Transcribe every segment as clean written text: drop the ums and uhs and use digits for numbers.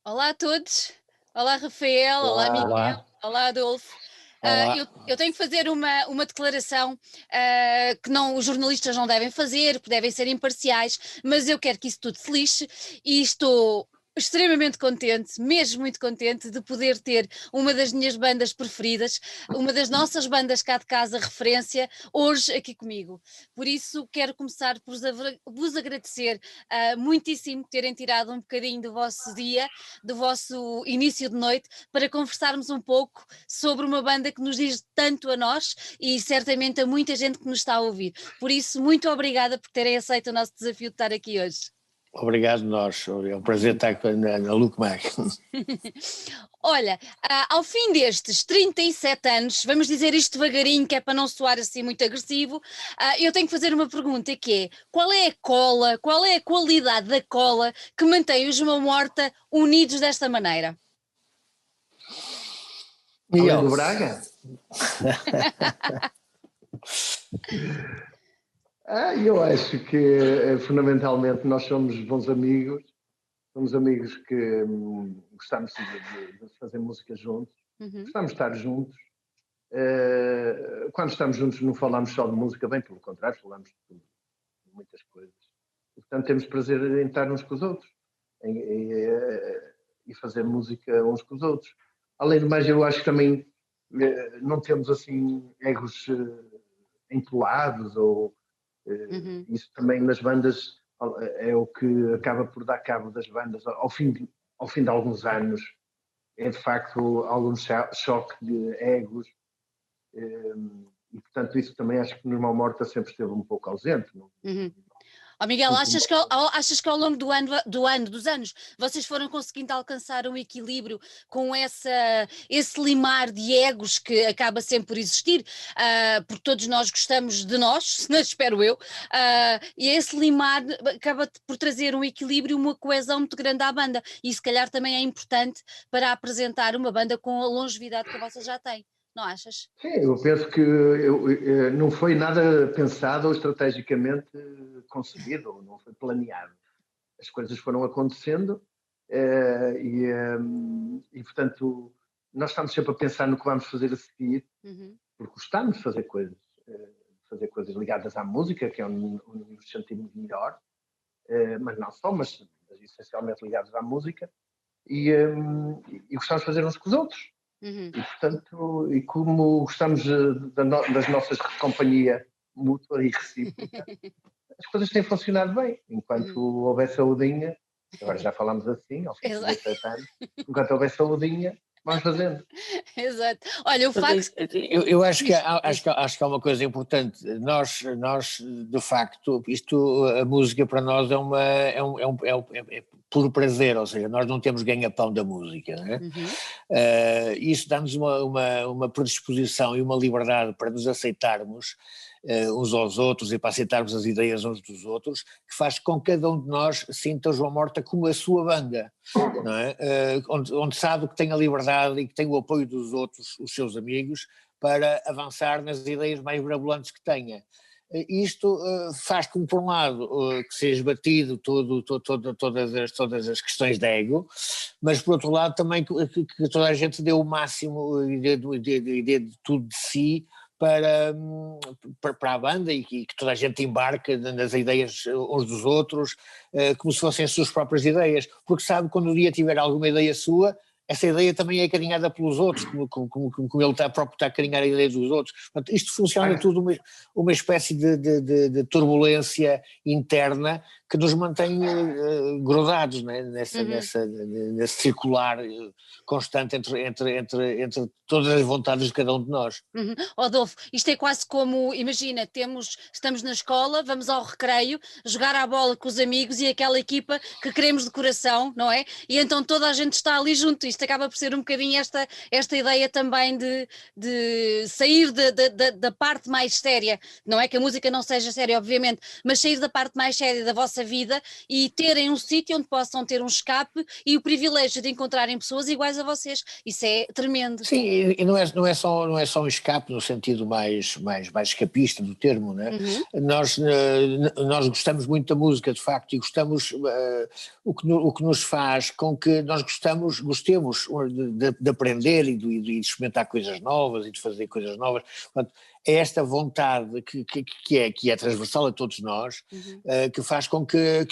Olá a todos, olá Rafael, olá Olá, Miguel, Olá, olá Adolfo. olá. Eu tenho que fazer uma declaração que não, os jornalistas não devem fazer, que devem ser imparciais, mas eu quero que isso tudo se lixe e estou extremamente contente, mesmo muito contente de poder ter uma das minhas bandas preferidas, uma das nossas bandas cá de casa referência, hoje aqui comigo. Por isso quero começar por vos agradecer muitíssimo terem tirado um bocadinho do vosso dia, do vosso início de noite, para conversarmos um pouco sobre uma banda que nos diz tanto a nós e certamente a muita gente que nos está a ouvir. Por isso, muito obrigada por terem aceito o nosso desafio de estar aqui hoje. Obrigado nós, é um prazer estar na Look Mag. Olha, ao fim destes 37 anos, vamos dizer isto devagarinho, que é para não soar assim muito agressivo, eu tenho que fazer uma pergunta que é, qual é a cola, qual é a qualidade da cola que mantém os Mão Morta unidos desta maneira? além Miguel, do Braga? Eu acho que fundamentalmente nós somos bons amigos, somos amigos que gostamos de fazer música juntos, gostamos de estar juntos. Quando estamos juntos não falamos só de música, bem pelo contrário, falamos de tudo, de muitas coisas. E, portanto, temos prazer em estar uns com os outros e fazer música uns com os outros. Além do mais, eu acho que também não temos assim egos entolados ou isso também nas bandas é o que acaba por dar cabo das bandas ao fim de alguns anos, é de facto algum choque de egos e portanto isso também acho que no Mão Morta sempre esteve um pouco ausente. Oh Miguel, achas que ao longo dos anos, vocês foram conseguindo alcançar um equilíbrio com esse limar de egos que acaba sempre por existir, porque todos nós gostamos de nós, espero eu, e esse limar acaba por trazer um equilíbrio, uma coesão muito grande à banda, e se calhar também é importante para apresentar uma banda com a longevidade que a vossa já tem. Não achas? Sim, eu penso que não foi nada pensado ou estrategicamente concebido, não foi planeado. As coisas foram acontecendo e, portanto, nós estamos sempre a pensar no que vamos fazer a seguir, porque gostamos de fazer coisas ligadas à música, que é onde nos sentimos melhor, mas não só, mas essencialmente ligados à música, e gostamos de fazer uns com os outros. E, portanto, e como gostamos das nossas companhia mútua e recíproca, as coisas têm funcionado bem. Enquanto houver saudinha, agora já falamos assim, ao fim de 17 anos, enquanto houver saudinha, vamos fazendo. Exato. Olha, o facto... Eu acho que há uma coisa importante. Nós de facto, a música para nós é puro prazer, ou seja, nós não temos ganha-pão da música, não é? Isso dá-nos uma predisposição e uma liberdade para nos aceitarmos uns aos outros e para aceitarmos as ideias uns dos outros, que faz com que cada um de nós sinta o João Morta como a sua banda, não é? Onde sabe que tem a liberdade e que tem o apoio dos outros, os seus amigos, para avançar nas ideias mais mirabolantes que tenha. Isto faz com, por um lado, que seja batido todas as questões de ego, mas por outro lado também que toda a gente dê o máximo e dê tudo de si para a banda e que toda a gente embarque nas ideias uns dos outros, como se fossem as suas próprias ideias, porque sabe que quando um dia tiver alguma ideia sua, essa ideia também é acarinhada pelos outros, como ele próprio está a acarinhar a ideia dos outros. Portanto, isto funciona tudo uma espécie de turbulência interna que nos mantém grudados, né, nesse circular constante entre todas as vontades de cada um de nós. Adolfo, isto é quase como, imagina, estamos na escola, vamos ao recreio, jogar à bola com os amigos e aquela equipa que queremos de coração, não é? E então toda a gente está ali junto, isto acaba por ser um bocadinho esta ideia também de sair da parte mais séria, não é que a música não seja séria, obviamente, mas sair da parte mais séria da vossa vossa vida e terem um sítio onde possam ter um escape e o privilégio de encontrarem pessoas iguais a vocês. Isso é tremendo. Sim, e não é só um escape no sentido mais escapista do termo, né? Nós gostamos muito da música, de facto, e gostamos, o que nos faz com que nós gostemos de aprender e de experimentar coisas novas e de fazer coisas novas. Portanto, é esta vontade que é transversal a todos nós, que faz com que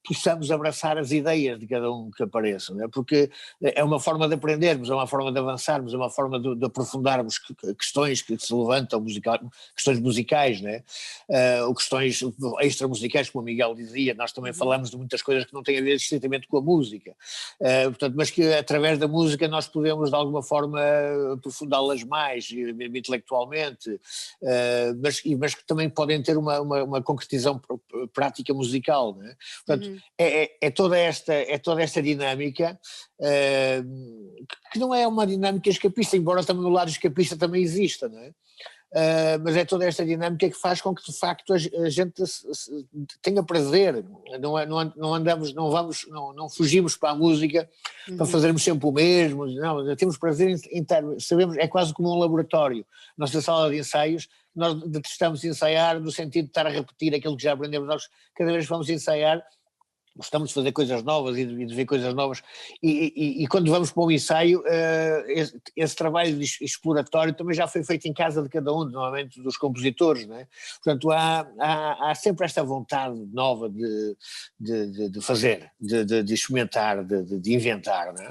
possamos abraçar as ideias de cada um que apareça, não é? Porque é uma forma de aprendermos, é uma forma de avançarmos, é uma forma de aprofundarmos questões que se levantam, questões musicais, não é? Ou questões extra-musicais, como o Miguel dizia, nós também falamos de muitas coisas que não têm a ver estritamente com a música, portanto, mas que através da música nós podemos de alguma forma aprofundá-las mais, intelectualmente, mas que também podem ter uma concretização prática musical, não é? Portanto, é toda esta dinâmica, que não é uma dinâmica escapista, embora também o lado escapista também exista, não é? Mas é toda esta dinâmica que faz com que de facto a gente tenha prazer, não fugimos para a música para fazermos sempre o mesmo, não, temos prazer em estar, sabemos, é quase como um laboratório, nossa sala de ensaios, nós detestamos ensaiar no sentido de estar a repetir aquilo que já aprendemos, nós cada vez que vamos ensaiar gostamos de fazer coisas novas e de ver coisas novas, e quando vamos para um ensaio, esse trabalho exploratório também já foi feito em casa de cada um, normalmente dos compositores, não é? Portanto, há sempre esta vontade nova de fazer, de experimentar, de inventar, não é?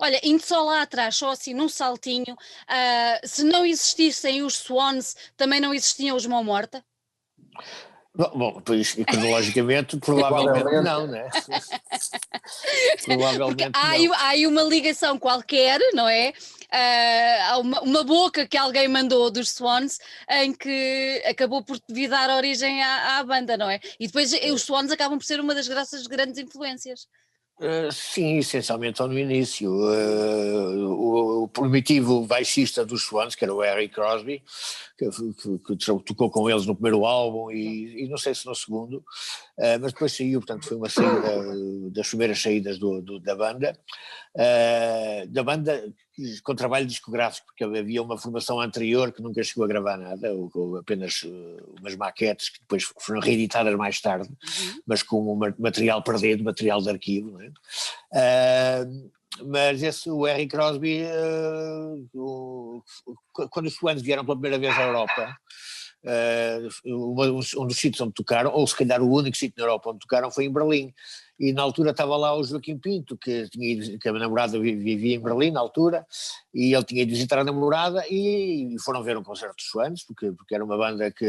Olha, indo só lá atrás, só assim num saltinho, se não existissem os Swans, também não existiam os Mão Morta? Bom, pois, cronologicamente, provavelmente não, né? Provavelmente não. Há aí uma ligação qualquer, não é? Há uma boca que alguém mandou dos Swans em que acabou por vir dar origem à banda, não é? E depois os Swans acabam por ser uma das grandes influências. Sim, essencialmente no início. O primitivo baixista dos Swans, que era o Harry Crosby, que tocou com eles no primeiro álbum e não sei se no segundo, mas depois saiu, portanto foi uma saída das primeiras saídas da banda com trabalho discográfico, porque havia uma formação anterior que nunca chegou a gravar nada, ou apenas umas maquetes que depois foram reeditadas mais tarde, mas com material perdido, material de arquivo, não é? Mas o Harry Crosby, quando os Swans vieram pela primeira vez à Europa, um dos sítios onde tocaram, ou se calhar o único sítio na Europa onde tocaram, foi em Berlim, e na altura estava lá o Joaquim Pinto, que a namorada vivia em Berlim na altura, e ele tinha ido visitar a namorada e foram ver um concerto dos Swans, porque era uma banda que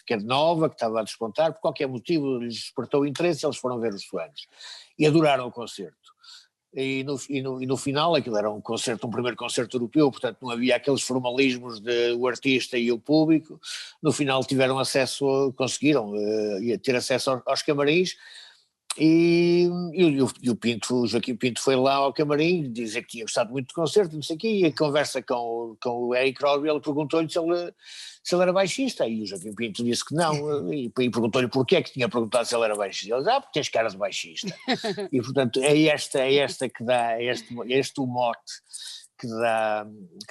era nova, que estava a despontar, por qualquer motivo lhes despertou o interesse, eles foram ver os Swans e adoraram o concerto. E no final aquilo era um primeiro concerto europeu, portanto não havia aqueles formalismos de o artista e o público. No final conseguiram ter acesso aos camarins, e o Joaquim Pinto foi lá ao camarim dizer que tinha gostado muito do concerto, não sei o quê, e a conversa com o Harry Crosby, ele perguntou-lhe se ele era baixista, e o Joaquim Pinto disse que não, e perguntou-lhe porquê que tinha perguntado se ele era baixista. Ele disse, porque tens cara de baixista. E portanto é esta que dá, este o mote que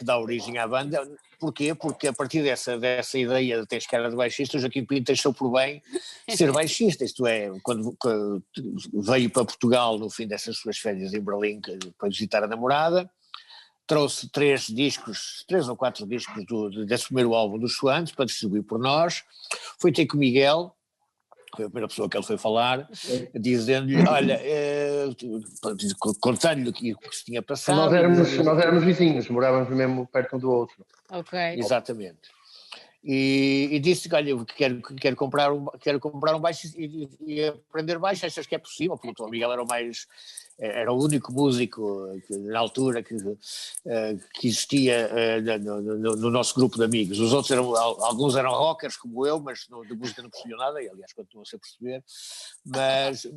dá origem à banda. Porquê? Porque a partir dessa ideia de teres cara de baixista, o Joaquim Pinto achou por bem ser baixista, isto é, quando veio para Portugal no fim dessas suas férias em Berlim para visitar a namorada, trouxe 3 ou 4 discos desse primeiro álbum dos Swans para distribuir por nós, foi ter com o Miguel, foi a primeira pessoa que ele foi falar, dizendo-lhe, olha, contando-lhe o que se tinha passado. Nós éramos vizinhos, morávamos mesmo perto um do outro. Ok. Exatamente. E disse-lhe, olha, eu quero comprar um baixo e aprender baixo, achas que é possível? Porque o Miguel era era o único músico na altura que existia no nosso grupo de amigos. Os outros alguns eram rockers como eu, mas de música não percebiam nada, e aliás continuam a perceber, mas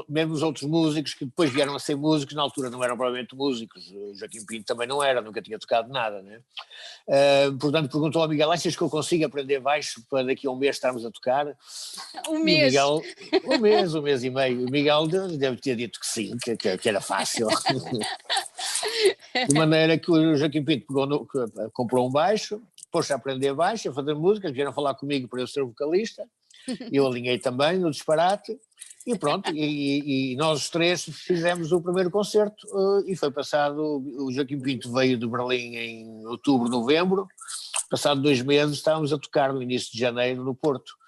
mesmo os outros músicos que depois vieram a ser músicos, na altura não eram provavelmente músicos. O Joaquim Pinto também não era, nunca tinha tocado nada, né? Portanto perguntou ao Miguel: achas que eu consigo aprender baixo para daqui a um mês estarmos a tocar? Um mês. Miguel, um mês e meio. O Miguel deve ter dito que sim, que era fácil. De maneira que o Joaquim Pinto comprou um baixo, pôs-se a aprender baixo, a fazer música, vieram falar comigo para eu ser vocalista, eu alinhei também no disparate, e pronto, e nós os três fizemos o primeiro concerto, e foi passado, o Joaquim Pinto veio de Berlim em outubro, novembro, passado 2 meses estávamos a tocar no início de janeiro no Porto.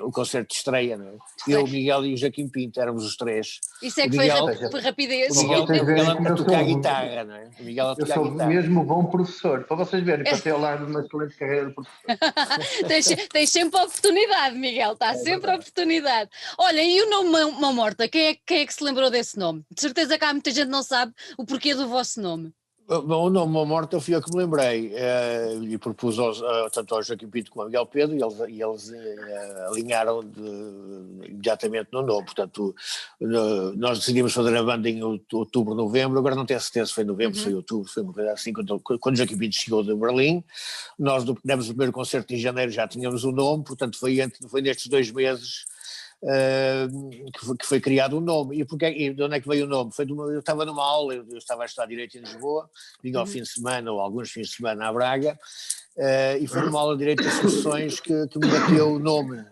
O concerto de estreia, não é? Eu, o Miguel e o Joaquim Pinto, éramos os três. Isso é que foi rapidez. O Miguel a tocar guitarra, não é? O Miguel a tocar guitarra. Eu sou mesmo bom professor, para vocês verem, para ter ao lado uma excelente carreira de professor. Tens sempre a oportunidade, Miguel, está sempre a oportunidade. Olha, e o nome Mão Morta, quem é que se lembrou desse nome? De certeza que há muita gente que não sabe o porquê do vosso nome. O nome Mão Morta fui eu que me lembrei, e propus tanto ao Joaquim Pinto como ao Miguel Pedro, e eles alinharam imediatamente no nome. Portanto, nós decidimos fazer a banda em outubro, novembro, agora não tenho certeza se foi novembro, se foi outubro, foi uma coisa assim, quando o Joaquim Pinto chegou de Berlim. Nós demos o primeiro concerto em janeiro, já tínhamos o nome, portanto foi nestes 2 meses que foi criado o nome. E de onde é que veio o nome? Eu estava numa aula, eu estava a estudar Direito em Lisboa, vinha ao fim de semana ou alguns fins de semana à Braga, e foi numa aula de Direito de Sucessões que me bateu o nome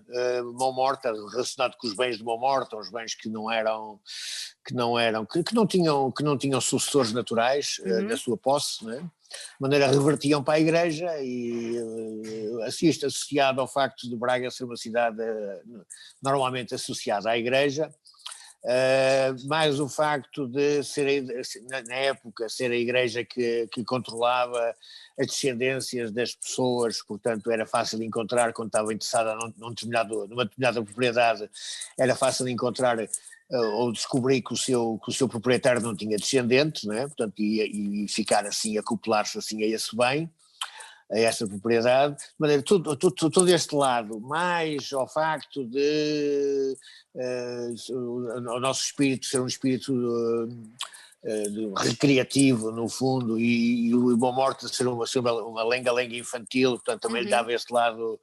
Mão Morta, relacionado com os bens de Mão Morta, os bens que não tinham sucessores naturais na sua posse, não é? De maneira revertiam para a Igreja, e isto associado ao facto de Braga ser uma cidade normalmente associada à Igreja, mais o facto de ser, na época, ser a Igreja que controlava as descendências das pessoas, portanto era fácil de encontrar quando estava interessada numa determinada propriedade, era fácil de encontrar ou descobrir que o seu proprietário não tinha descendentes, não é? Portanto, e ficar assim, acoplar-se assim a esse bem, a essa propriedade, de maneira todo este lado, mais ao facto de o nosso espírito ser um espírito recreativo no fundo, e o Mão Morta ser uma lenga-lenga infantil, portanto também lhe dava esse lado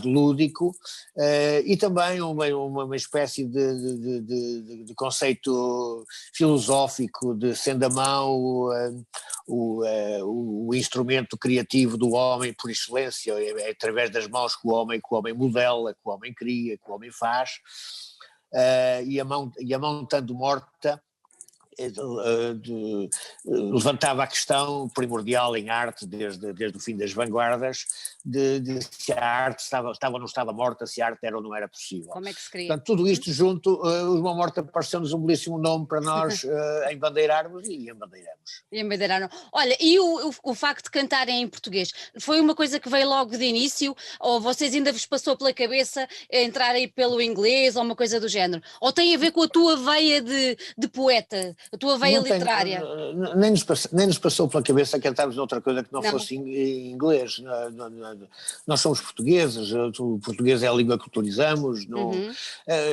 lúdico, e também uma espécie de conceito filosófico de sendo a mão o instrumento criativo do homem por excelência, é através das mãos que o homem modela, que o homem cria, que o homem faz, e a mão estando morta, levantava a questão primordial em arte desde o fim das vanguardas de se a arte estava ou não estava morta, se a arte era ou não era possível. Como é que se cria? Portanto, tudo isto junto, os Mão Morta pareceu-nos um belíssimo nome para nós embandeirarmos, e embandeiramos. E embandeiraram. Olha, e o facto de cantarem em português, foi uma coisa que veio logo de início, ou vocês ainda vos passou pela cabeça entrarem pelo inglês ou uma coisa do género? Ou tem a ver com a tua veia de poeta, a tua veia literária? Nem nos passou pela cabeça cantarmos outra coisa que não fosse em inglês. Nós somos portugueses, o português é a língua que utilizamos,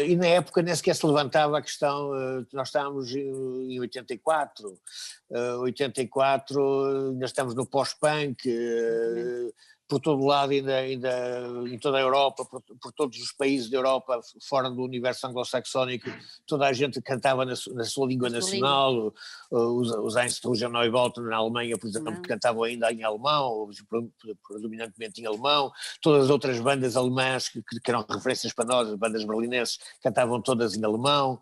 e na época nem sequer se levantava a questão. Nós estávamos em 84, ainda estamos no pós-punk, por todo lado, ainda em toda a Europa, por todos os países da Europa, fora do universo anglo-saxónico, toda a gente cantava na sua língua nacional. Os Einstürzner na Alemanha, por exemplo, cantavam ainda em alemão, ou predominantemente em alemão. Todas as outras bandas alemãs que eram referências para nós, as bandas berlinenses, cantavam todas em alemão.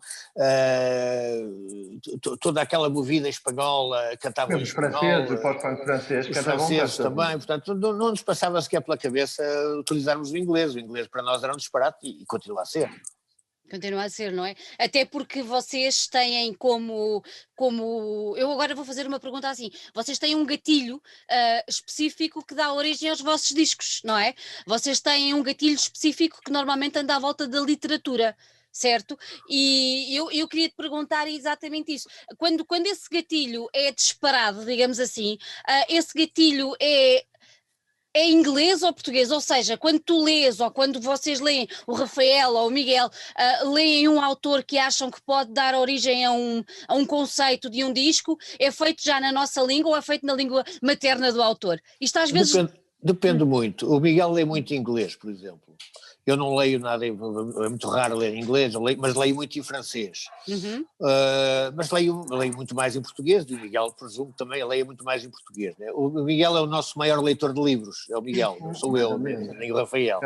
Toda aquela movida espanhola cantava em espanhol. O pós-punk francês, os franceses também, portanto não nos passava sequer pela cabeça utilizarmos o inglês para nós era um disparate, e continua a ser. Continua a ser, não é? Até porque vocês têm como eu agora vou fazer uma pergunta assim, vocês têm um gatilho específico que dá origem aos vossos discos, não é? Vocês têm um gatilho específico que normalmente anda à volta da literatura, certo? E eu queria te perguntar exatamente isso. Quando esse gatilho é disparado, digamos assim, esse gatilho é inglês ou português? Ou seja, quando tu lês ou quando vocês leem o Rafael ou o Miguel, leem um autor que acham que pode dar origem a um conceito de um disco, é feito já na nossa língua ou é feito na língua materna do autor? Isto às vezes... Depende muito. O Miguel lê muito inglês, por exemplo. Eu não leio nada, é muito raro ler em inglês, mas leio muito em francês. Mas leio muito mais em português, e o Miguel, presumo, também leia muito mais em português. Né? O Miguel é o nosso maior leitor de livros, é o Miguel, não sou eu, nem o Rafael.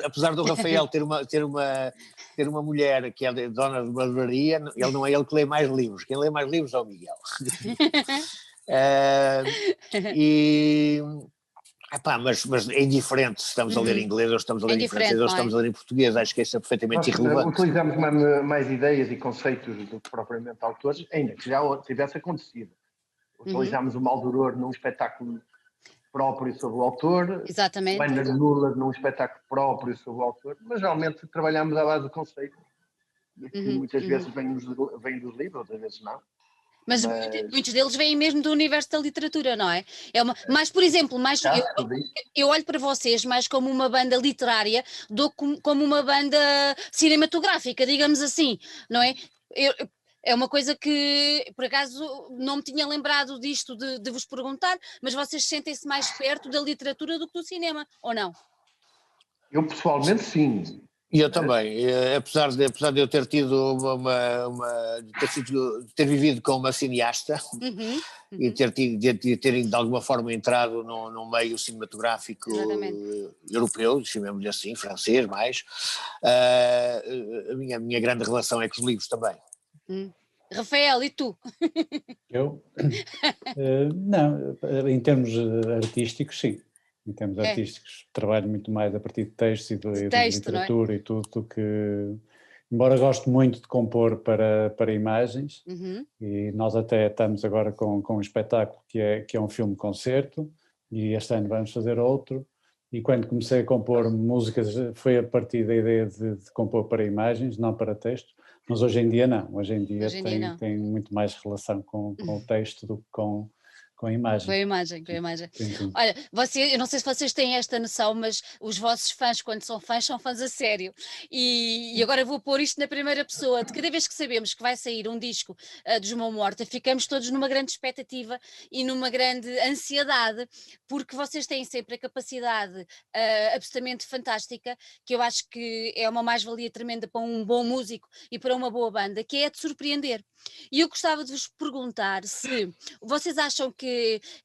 Apesar do Rafael ter uma mulher que é dona de uma livraria, ele não é ele que lê mais livros, quem lê mais livros é o Miguel. Epá, mas é indiferente se estamos a ler em inglês ou estamos a ler em francês ou estamos a ler em português, acho que isso é perfeitamente irrelevante. Utilizamos mais ideias e conceitos do que propriamente autores, ainda que já tivesse acontecido. Utilizámos o Maldoror num espetáculo próprio sobre o autor, exatamente. o Ana Nula num espetáculo próprio sobre o autor, mas geralmente trabalhamos à base do conceito, que muitas vezes vem dos livros, outras vezes não. Mas muitos deles vêm mesmo do universo da literatura, não é? Mas, por exemplo, eu olho para vocês mais como uma banda literária do que como uma banda cinematográfica, digamos assim, não é? É uma coisa que, por acaso, não me tinha lembrado disto de vos perguntar, mas vocês sentem-se mais perto da literatura do que do cinema, ou não? Eu, pessoalmente, sim. E eu também, apesar de eu ter tido ter vivido com uma cineasta e ter de alguma forma entrado num meio cinematográfico europeu, chamemos-lhe assim, francês mais, a minha grande relação é com os livros também. Rafael, e tu? Eu? Não, em termos artísticos, sim. Em termos artísticos, trabalho muito mais a partir de textos e de literatura, não é? E tudo que... Embora goste muito de compor para imagens, e nós até estamos agora com um espetáculo que é um filme-concerto, e este ano vamos fazer outro, e quando comecei a compor músicas foi a partir da ideia de compor para imagens, não para texto, mas hoje em dia não, hoje em dia tem muito mais relação com o texto do que com a imagem. Com a imagem. Sim. Olha, eu não sei se vocês têm esta noção, mas os vossos fãs, quando são fãs a sério. E agora vou pôr isto na primeira pessoa. De cada vez que sabemos que vai sair um disco do João Morta, ficamos todos numa grande expectativa e numa grande ansiedade, porque vocês têm sempre a capacidade absolutamente fantástica, que eu acho que é uma mais-valia tremenda para um bom músico e para uma boa banda, que é de surpreender. E eu gostava de vos perguntar se vocês acham que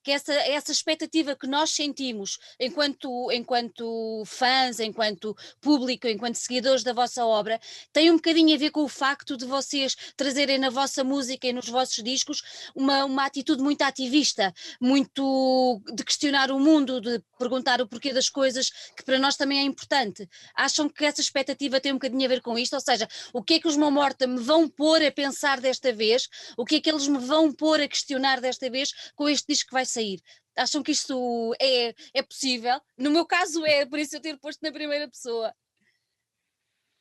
essa expectativa que nós sentimos enquanto fãs, enquanto público, enquanto seguidores da vossa obra, tem um bocadinho a ver com o facto de vocês trazerem na vossa música e nos vossos discos uma atitude muito ativista, muito de questionar o mundo, de perguntar o porquê das coisas, que para nós também é importante. Acham que essa expectativa tem um bocadinho a ver com isto? Ou seja, o que é que os Mão Morta me vão pôr a pensar desta vez? O que é que eles me vão pôr a questionar desta vez com este disco que vai sair? Acham que isto é possível? No meu caso por isso eu ter posto na primeira pessoa.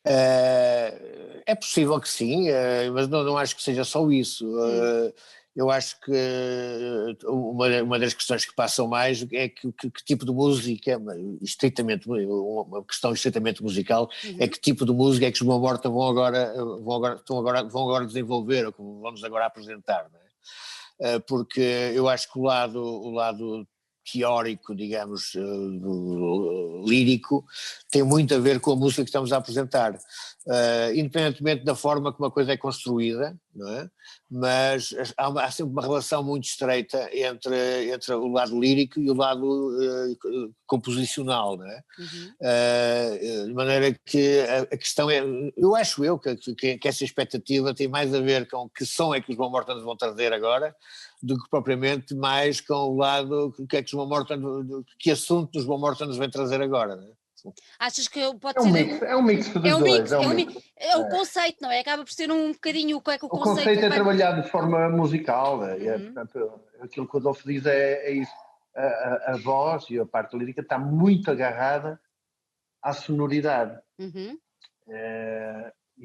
É possível que sim, mas não acho que seja só isso. Eu acho que uma das questões que passam mais é que tipo de música, uma questão estritamente musical, é que tipo de música é que os Mão Morta vão agora desenvolver, ou que vão-nos agora apresentar, não é? Porque eu acho que o lado teórico, digamos, lírico, tem muito a ver com a música que estamos a apresentar, independentemente da forma como a coisa é construída, não é? Mas há sempre uma relação muito estreita entre o lado lírico e o lado composicional, não é? De maneira que a questão é, eu acho que essa expectativa tem mais a ver com que som é que os Mão Morta nos vão trazer agora, do que propriamente mais com o lado que é que os Mão Morta, que assunto os Mão Morta nos vem trazer agora, não é? Achas que pode ser... É um mix dos dois. É o conceito, não é? Acaba por ser um bocadinho o que é que o conceito... O conceito é trabalhado de forma musical, portanto, aquilo que o Adolfo diz é isso. A voz e a parte lírica está muito agarrada à sonoridade.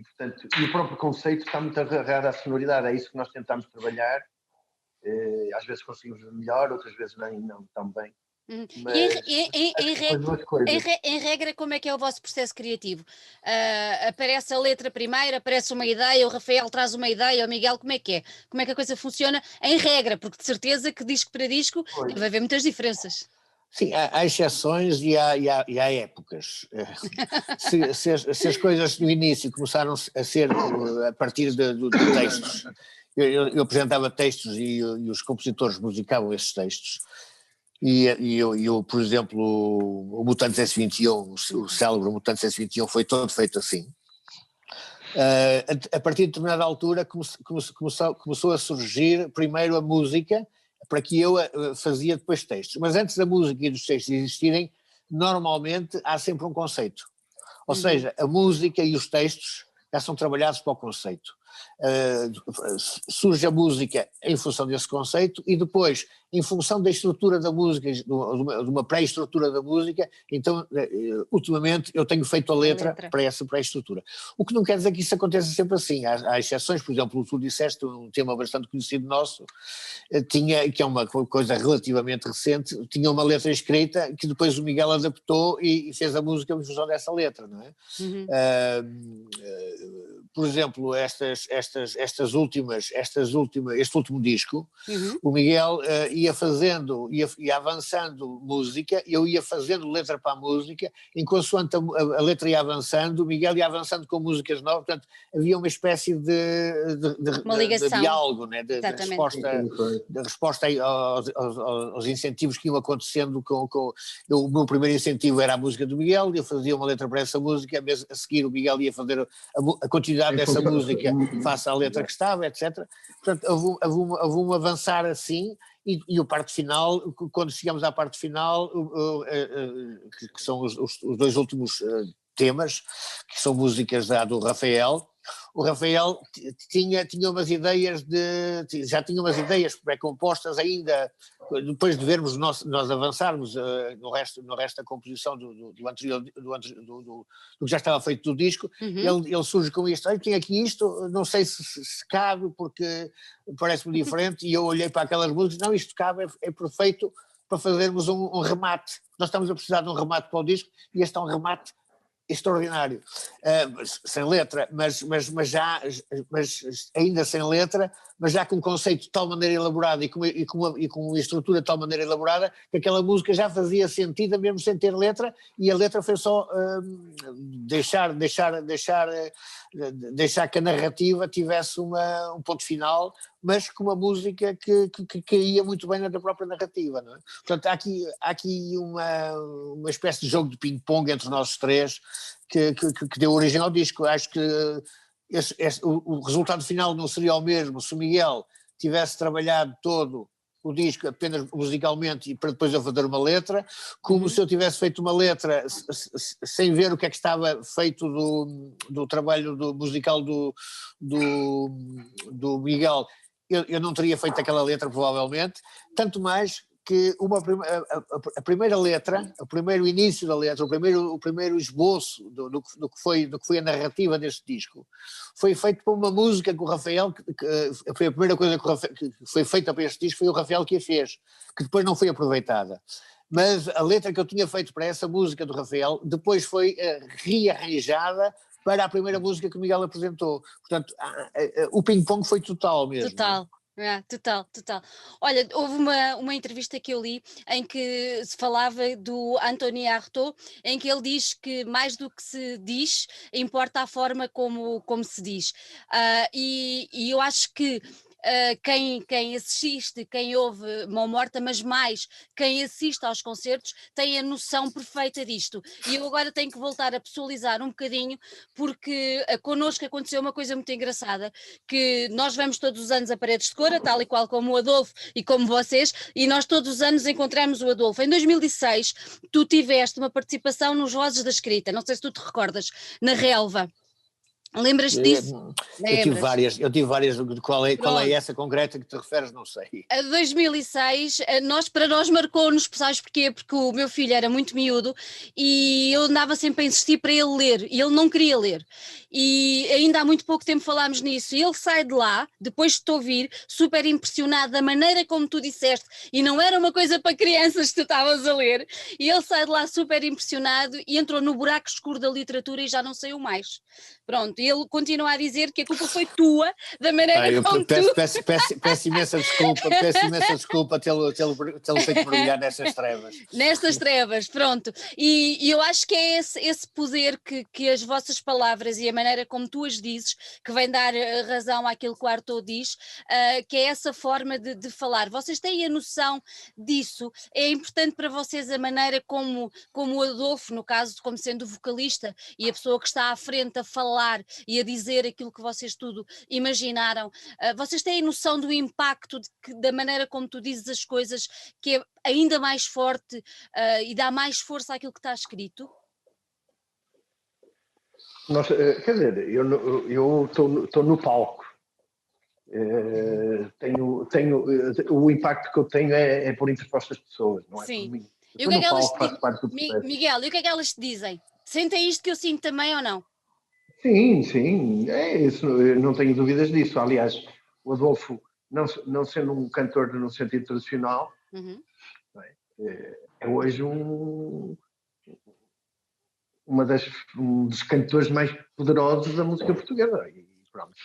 portanto, e o próprio conceito está muito agarrado à sonoridade, é isso que nós tentamos trabalhar. Às vezes conseguimos melhor, outras vezes não tão bem. Mas, em regra, como é que é o vosso processo criativo? Aparece a letra primeiro, aparece uma ideia, o Rafael traz uma ideia, o Miguel, como é que é? Como é que a coisa funciona em regra? Porque de certeza que disco para disco vai haver muitas diferenças. Sim, há exceções e há épocas. Se as coisas no início começaram a ser a partir de textos, eu apresentava textos e os compositores musicavam esses textos. E eu, por exemplo, o Mutantes S21, o célebre Mutantes S21 foi todo feito assim. A partir de determinada altura começou a surgir primeiro a música, para que eu fazia depois textos. Mas antes da música e dos textos existirem, normalmente há sempre um conceito. Ou seja, a música e os textos já são trabalhados para o conceito. Surge a música em função desse conceito e depois, em função da estrutura da música, de uma pré-estrutura da música, então, ultimamente, eu tenho feito a letra para essa pré-estrutura. O que não quer dizer que isso aconteça sempre assim. Há exceções, por exemplo, tu disseste um tema bastante conhecido nosso, que é uma coisa relativamente recente, tinha uma letra escrita que depois o Miguel adaptou e fez a música em função dessa letra, não é? Por exemplo, este último disco, o Miguel ia avançando música, eu ia fazendo letra para a música, enquanto a letra ia avançando, o Miguel ia avançando com músicas novas, portanto havia uma espécie de diálogo, né? de resposta aos incentivos que iam acontecendo. O meu primeiro incentivo era a música do Miguel, eu fazia uma letra para essa música, a seguir o Miguel ia fazer a continuidade dessa música face à letra que estava, etc. Portanto, houve um avançar assim, e a parte final, quando chegamos à parte final, que são os dois últimos temas, que são músicas do Rafael. O Rafael já tinha umas ideias pré-compostas ainda, depois de vermos nós avançarmos no resto da composição do que já estava feito do disco. Ele surge com isto, tenho aqui isto, não sei se cabe, porque parece-me diferente, e eu olhei para aquelas músicas, não, isto cabe, é perfeito para fazermos um remate. Nós estamos a precisar de um remate para o disco, e este é um remate extraordinário, sem letra, mas ainda sem letra, mas já com um conceito de tal maneira elaborado e com uma estrutura de tal maneira elaborada que aquela música já fazia sentido mesmo sem ter letra, e a letra foi só deixar que a narrativa tivesse um ponto final, mas com uma música que caía muito bem na própria narrativa, não é? Portanto, há aqui uma espécie de jogo de ping-pong entre nós três que deu origem ao disco. Acho que o resultado final não seria o mesmo se o Miguel tivesse trabalhado todo o disco apenas musicalmente e para depois eu fazer uma letra, como se eu tivesse feito uma letra sem ver o que é que estava feito do trabalho musical do Miguel. Eu não teria feito aquela letra, provavelmente, tanto mais que a primeira letra, o primeiro início da letra, o primeiro esboço do que foi a narrativa deste disco, foi feito por uma música que o Rafael, que foi a primeira coisa que foi feita para este disco, foi o Rafael que a fez, que depois não foi aproveitada. Mas a letra que eu tinha feito para essa música do Rafael, depois foi rearranjada para a primeira música que o Miguel apresentou. Portanto, o ping-pong foi total mesmo. Total. Total. Olha, houve uma entrevista que eu li em que se falava do Anthony Artaud, em que ele diz que mais do que se diz, importa a forma como se diz. E eu acho que quem assiste, quem ouve Mão Morta, mas mais quem assiste aos concertos, tem a noção perfeita disto. E eu agora tenho que voltar a pessoalizar um bocadinho, porque connosco aconteceu uma coisa muito engraçada, que nós vamos todos os anos a Paredes de Cora, tal e qual como o Adolfo e como vocês, e nós todos os anos encontramos o Adolfo. Em 2006, tu tiveste uma participação nos Vozes da Escrita, não sei se tu te recordas, na Relva. Lembras-te disso? Eu tive várias, qual é essa concreta que te referes, não sei. A 2006, para nós marcou-nos, sabes porquê? Porque o meu filho era muito miúdo e eu andava sempre a insistir para ele ler e ele não queria ler. E ainda há muito pouco tempo falámos nisso e ele sai de lá, depois de te ouvir, super impressionado da maneira como tu disseste, e não era uma coisa para crianças que tu estavas a ler, e ele sai de lá super impressionado e entrou no buraco escuro da literatura e já não saiu mais. Pronto, e ele continua a dizer que a culpa foi tua, da maneira como peço imensa desculpa tê-lo feito mergulhar nessas trevas. Nestas trevas, pronto. E eu acho que é esse poder que as vossas palavras e a maneira como tu as dizes, que vem dar razão àquilo que o Artaud diz, que é essa forma de falar. Vocês têm a noção disso? É importante para vocês a maneira como o Adolfo, no caso, como sendo o vocalista e a pessoa que está à frente a falar e a dizer aquilo que vocês tudo imaginaram. Vocês têm noção do impacto da maneira como tu dizes as coisas, que é ainda mais forte e dá mais força àquilo que está escrito? Quer dizer, eu estou no palco. O impacto que eu tenho é por interpostas pessoas, não é por mim. E o que é que elas Miguel, e o que é que elas te dizem? Sentem isto que eu sinto também ou não? Sim, é isso, eu não tenho dúvidas disso. Aliás, o Adolfo, não sendo um cantor no sentido tradicional, é hoje um dos cantores mais poderosos da música portuguesa. E pronto.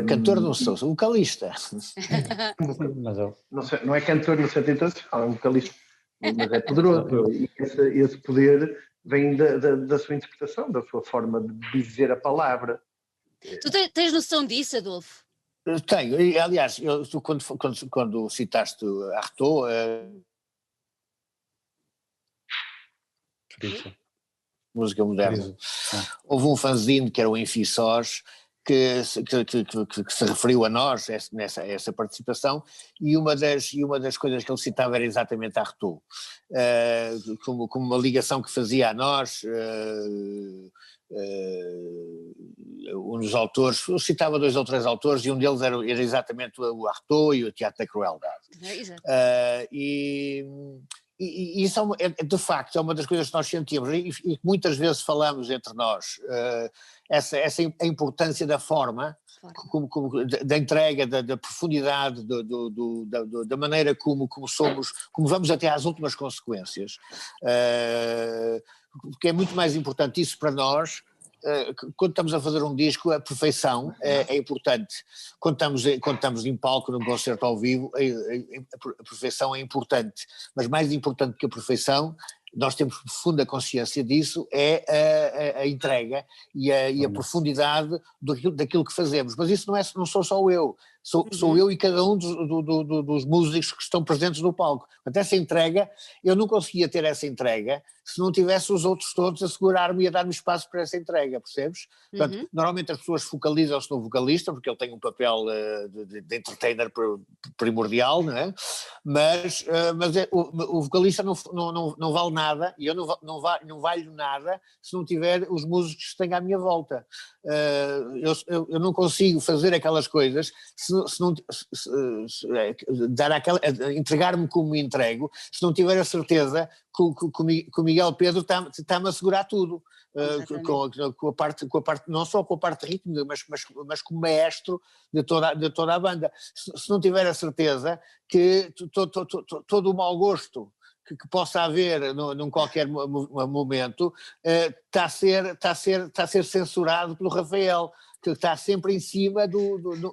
Cantor não sou vocalista. Não é cantor no sentido tradicional, é um vocalista, mas é poderoso. E esse poder vem da sua interpretação, da sua forma de dizer a palavra. Tu tens noção disso, Adolfo? Tenho, aliás, tu quando citaste Artaud, música moderna, houve um fanzine que era o Infisós, que se referiu a nós, essa participação, e uma das coisas que ele citava era exatamente Artaud, como uma ligação que fazia a nós, um dos autores, eu citava 2 ou 3 autores, e um deles era exatamente o Artaud e o Teatro da Crueldade. E isso de facto é uma das coisas que nós sentimos e que muitas vezes falamos entre nós, a importância da forma, da entrega, da profundidade, da maneira como somos, como vamos até às últimas consequências, porque é muito mais importante isso para nós. Quando estamos a fazer um disco, a perfeição é importante. Quando estamos em palco, num concerto ao vivo, a perfeição é importante. Mas mais importante que a perfeição, nós temos profunda consciência disso, é a entrega e a profundidade daquilo que fazemos. Mas isso não sou só eu. Sou eu e cada um dos músicos que estão presentes no palco. Portanto, essa entrega, eu não conseguia ter essa entrega se não tivesse os outros todos a segurar-me e a dar-me espaço para essa entrega, percebes? Portanto, normalmente as pessoas focalizam-se no vocalista, porque ele tem um papel de entertainer primordial, não é? Mas o vocalista não vale nada, e eu não valho nada se não tiver os músicos que tenho à minha volta. Eu não consigo fazer aquelas coisas entregar-me como me entrego, se não tiver a certeza que o Miguel Pedro está-me a segurar tudo, com a parte, não só com a parte rítmica, mas como maestro de toda a banda. Se não tiver a certeza que todo o mau gosto que possa haver num qualquer momento está a ser censurado pelo Rafael, que está sempre em cima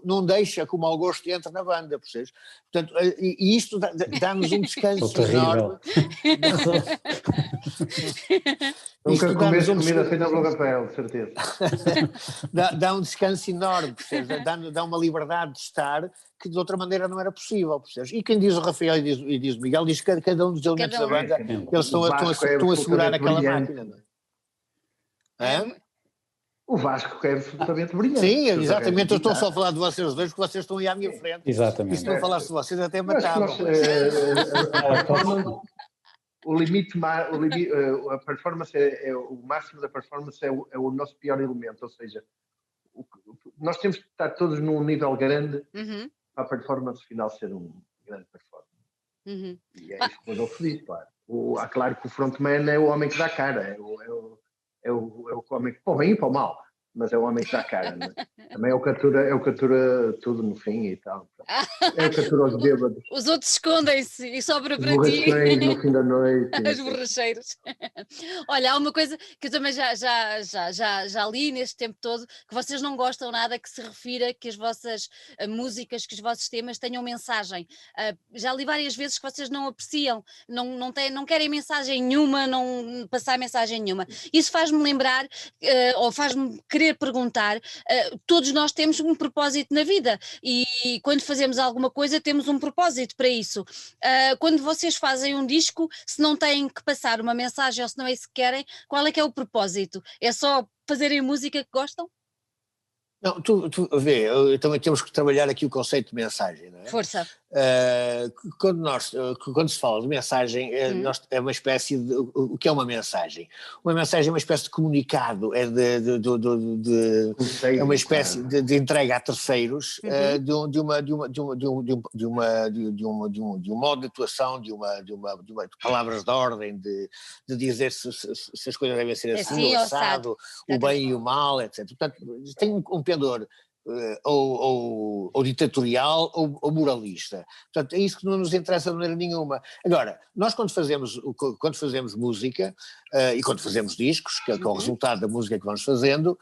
não deixa que o mau gosto entre na banda, percebes? Portanto, e isto dá-nos um descanso enorme. Nunca começo comida feita pelo Rafael, de certeza. Dá um descanso enorme, percebes? Dá uma liberdade de estar que de outra maneira não era possível, percebes? E quem diz o Rafael e diz o Miguel, diz que cada um dos elementos da banda, eles estão a segurar aquela máquina. O Vasco é absolutamente brilhante. Sim, exatamente, eu estou só a falar de vocês dois, porque vocês estão aí à minha frente. Exatamente. E se não falasse de vocês até matavam. O limite, a performance o máximo da performance é o nosso pior elemento, ou seja, nós temos que estar todos num nível grande para a performance final ser um grande performance. E é isso que eu dou feliz, claro. Claro que o frontman é o homem que dá cara, é o homem que, para o bem e para o mal, mas é o homem que dá cara, né? Também é o catura tudo no fim e tal. É o catura aos bêbados. Os outros escondem-se e sobra para ti. No fim da noite. As borracheiras. Olha, há uma coisa que eu também já li neste tempo todo, que vocês não gostam nada que se refira que as vossas músicas, que os vossos temas tenham mensagem. Já li várias vezes que vocês não apreciam, não querem mensagem nenhuma, não passar mensagem nenhuma. Isso faz-me lembrar, ou faz-me querer perguntar, todos nós temos um propósito na vida e quando fazemos alguma coisa temos um propósito para isso. Quando vocês fazem um disco, se não têm que passar uma mensagem ou se não é isso que querem, qual é que é o propósito? É só fazerem música que gostam? Não, tu vê, também temos que trabalhar aqui o conceito de mensagem, não é? Força. Quando se fala de mensagem, é uma espécie de... O que é uma mensagem? Uma mensagem é uma espécie de comunicado, é uma espécie de entrega a terceiros de um modo de atuação, de palavras de ordem, de dizer se as coisas devem ser assim, ou assado, o bem e o mal, etc. Portanto, tem um pendor ou ditatorial ou moralista. Portanto, é isso que não nos interessa de maneira nenhuma. Agora, nós quando fazemos música e quando fazemos discos, que é o resultado da música que vamos fazendo,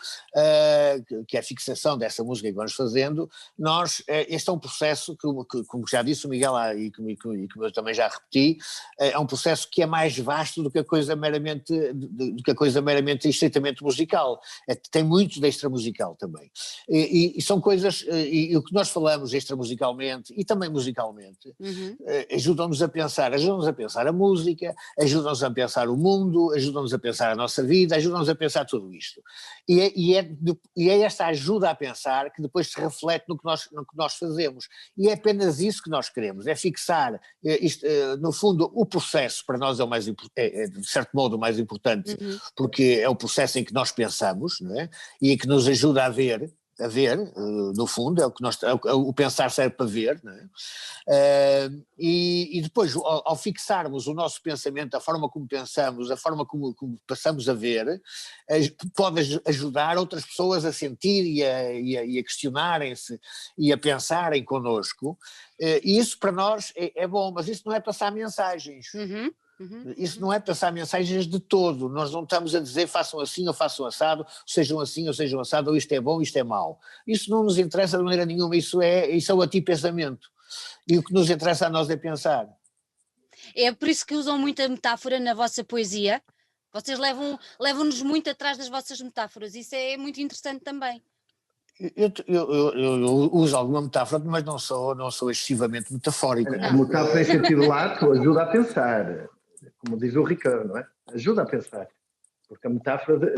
que é a fixação dessa música que vamos fazendo, este é um processo que, como já disse o Miguel e que eu também já repeti, é um processo que é mais vasto do que a coisa meramente estritamente musical. Tem muito de extramusical também. E são coisas, e o que nós falamos extramusicalmente e também musicalmente, ajudam-nos a pensar a música, ajudam-nos a pensar o mundo, ajudam-nos a pensar a nossa vida, ajudam-nos a pensar tudo isto. E é esta ajuda a pensar que depois se reflete no que nós fazemos. E é apenas isso que nós queremos, é fixar, no fundo, o processo para nós é de certo modo o mais importante, porque é o processo em que nós pensamos, não é? E que nos ajuda a ver, no fundo, o pensar serve para ver, não é? E depois, ao fixarmos o nosso pensamento, a forma como pensamos, a forma como passamos a ver, pode ajudar outras pessoas a sentir e a questionarem-se e a pensarem connosco, e isso para nós é bom, mas isso não é passar mensagens. Isso não é passar mensagens de todo, nós não estamos a dizer façam assim ou façam assado, sejam assim ou sejam assado, ou isto é bom, isto é mau. Isso não nos interessa de maneira nenhuma, isso é o ati-pensamento. E o que nos interessa a nós é pensar. É por isso que usam muita metáfora na vossa poesia? Vocês levam-nos muito atrás das vossas metáforas, isso é muito interessante também. Eu uso alguma metáfora, mas não sou excessivamente metafórico. A metáfora em sentido lato ajuda a pensar. Como diz o Ricardo, não é? Ajuda a pensar, porque a metáfora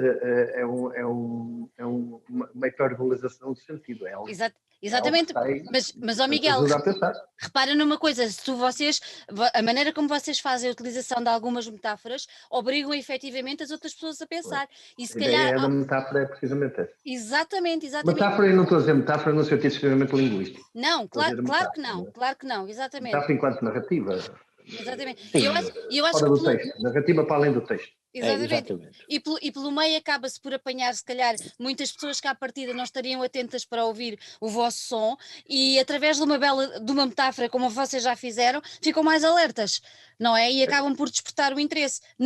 é uma hiperbolização de sentido. Exatamente, mas ó Miguel, repara numa coisa, a maneira como vocês fazem a utilização de algumas metáforas obrigam efetivamente as outras pessoas a pensar. E se a ideia da metáfora é precisamente essa. Exatamente. Metáfora, eu não estou a dizer metáfora no sentido extremamente linguístico. Não, claro que não, exatamente. Metáfora enquanto narrativa. Exatamente. Eu acho fora do texto, narrativa para além do texto. Exatamente. E pelo meio acaba-se por apanhar, se calhar, muitas pessoas que à partida não estariam atentas para ouvir o vosso som e através de uma metáfora, como vocês já fizeram, ficam mais alertas, não é? E acabam por despertar o interesse. A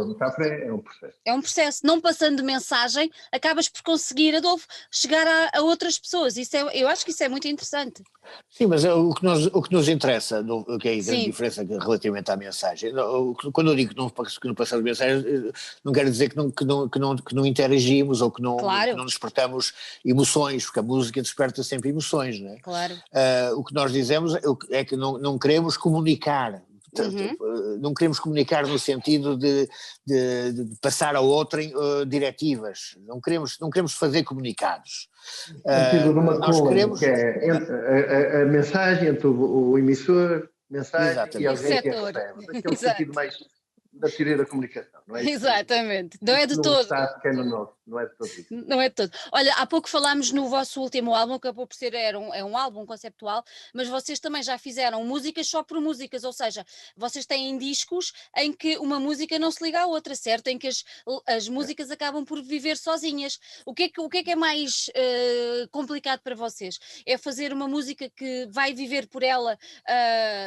metáfora é um processo. É um processo. Não passando mensagem, acabas por conseguir, Adolfo, chegar a outras pessoas. Eu acho que isso é muito interessante. Sim, mas o que nos interessa, que é a diferença relativamente à mensagem, quando eu digo que não passamos mensagem, não quero dizer que não interagimos ou que não despertamos emoções, porque a música desperta sempre emoções, não é? Claro. O que nós dizemos é que não queremos comunicar. Não queremos comunicar no sentido de passar a outrem diretivas, não queremos fazer comunicados. Nós queremos que é a mensagem entre o emissor, mensagem e alguém que a recebe. Aquele sentido da teoria da comunicação, não é? Exatamente, não é de todo. Não é de todo isso. Não é de todo. Olha, há pouco falámos no vosso último álbum, que acabou por ser, é um álbum conceptual, mas vocês também já fizeram músicas só por músicas, ou seja, vocês têm discos em que uma música não se liga à outra, certo? Em que as músicas acabam por viver sozinhas. O que é que é mais complicado para vocês? É fazer uma música que vai viver por ela,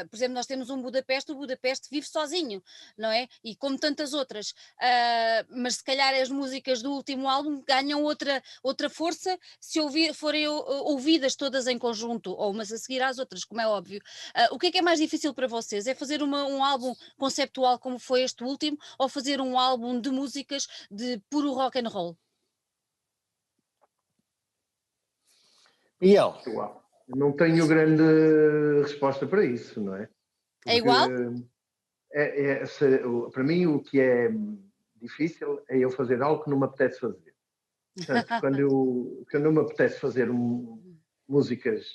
por exemplo, nós temos um Budapeste, o Budapeste vive sozinho, não é? E como tantas outras, mas se calhar as músicas do último álbum ganham outra força se forem ouvidas todas em conjunto, ou umas a seguir às outras, como é óbvio. O que é mais difícil para vocês? É fazer um álbum conceptual como foi este último, ou fazer um álbum de músicas de puro rock and roll? E eu? Não tenho grande resposta para isso, não é? Porque é igual? Para mim, o que é difícil é eu fazer algo que não me apetece fazer. Portanto, quando eu me apetece fazer músicas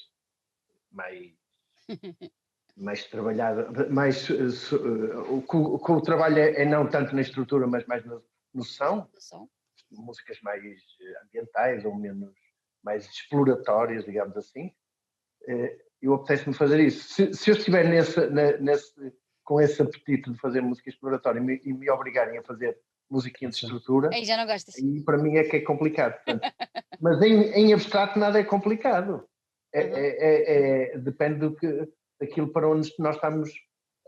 mais trabalhadas, o trabalho é não tanto na estrutura, mas mais no som, músicas mais ambientais ou mais exploratórias, digamos assim, eu apetece-me fazer isso. Se eu estiver com esse apetite de fazer música exploratória e me obrigarem a fazer música de estrutura, aí já não gostas. Aí para mim é que é complicado. Portanto, mas em abstrato nada é complicado. Depende daquilo para onde nós estamos,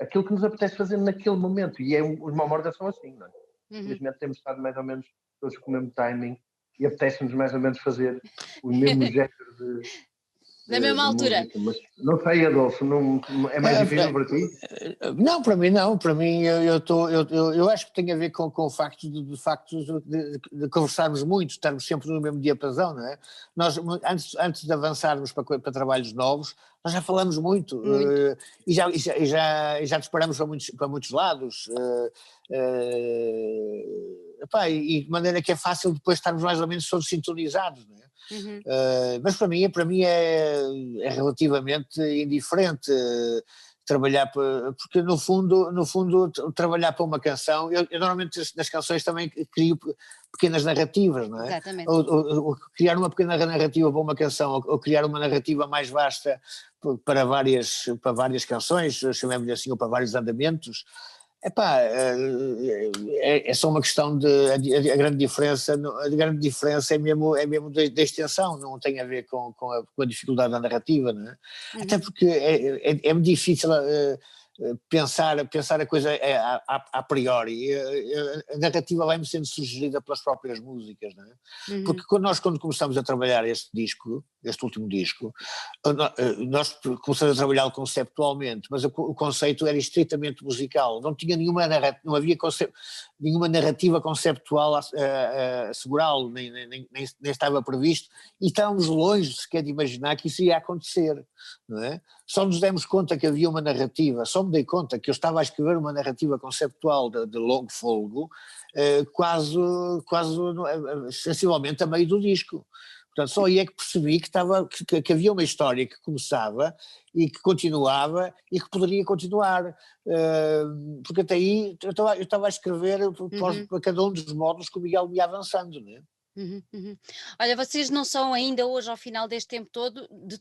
aquilo que nos apetece fazer naquele momento. E os Mamorda são assim, não é? Infelizmente temos estado mais ou menos todos com o mesmo timing e apetece-nos mais ou menos fazer o mesmo género na mesma altura. Música, mas não sei, Adolfo, é mais difícil para ti? Não, para mim não. Para mim eu acho que tem a ver com o facto de conversarmos muito, estarmos sempre no mesmo diapasão, não é? Nós, antes de avançarmos para trabalhos novos, nós já falamos muito. E já disparamos para muitos lados. E de maneira que é fácil depois estarmos mais ou menos todos sintonizados, não é? Mas para mim é relativamente indiferente trabalhar, porque no fundo trabalhar para uma canção, eu normalmente nas canções também crio pequenas narrativas, não é? Exatamente. Ou criar uma pequena narrativa para uma canção, ou criar uma narrativa mais vasta para várias canções, chamemos-lhe assim, ou para vários andamentos. É só uma questão a grande diferença é mesmo da extensão, não tem a ver com a dificuldade da narrativa, não é? Até porque é muito difícil pensar a coisa a priori. A narrativa vai-me sendo sugerida pelas próprias músicas, não é? Porque quando começamos a trabalhar este último disco, nós começamos a trabalhá-lo conceptualmente, mas o conceito era estritamente musical, não tinha não havia nenhuma narrativa conceptual a assegurá-lo, nem estava previsto, e estávamos longe sequer de imaginar que isso ia acontecer, não é? Só nos demos conta que havia uma narrativa, só me dei conta que eu estava a escrever uma narrativa conceptual de longo folgo, quase sensivelmente a meio do disco. Portanto, só aí é que percebi que havia uma história que começava e que continuava e que poderia continuar, porque até aí eu estava a escrever para cada um dos módulos que o Miguel ia avançando, não é? Olha, vocês não são ainda hoje, ao final deste tempo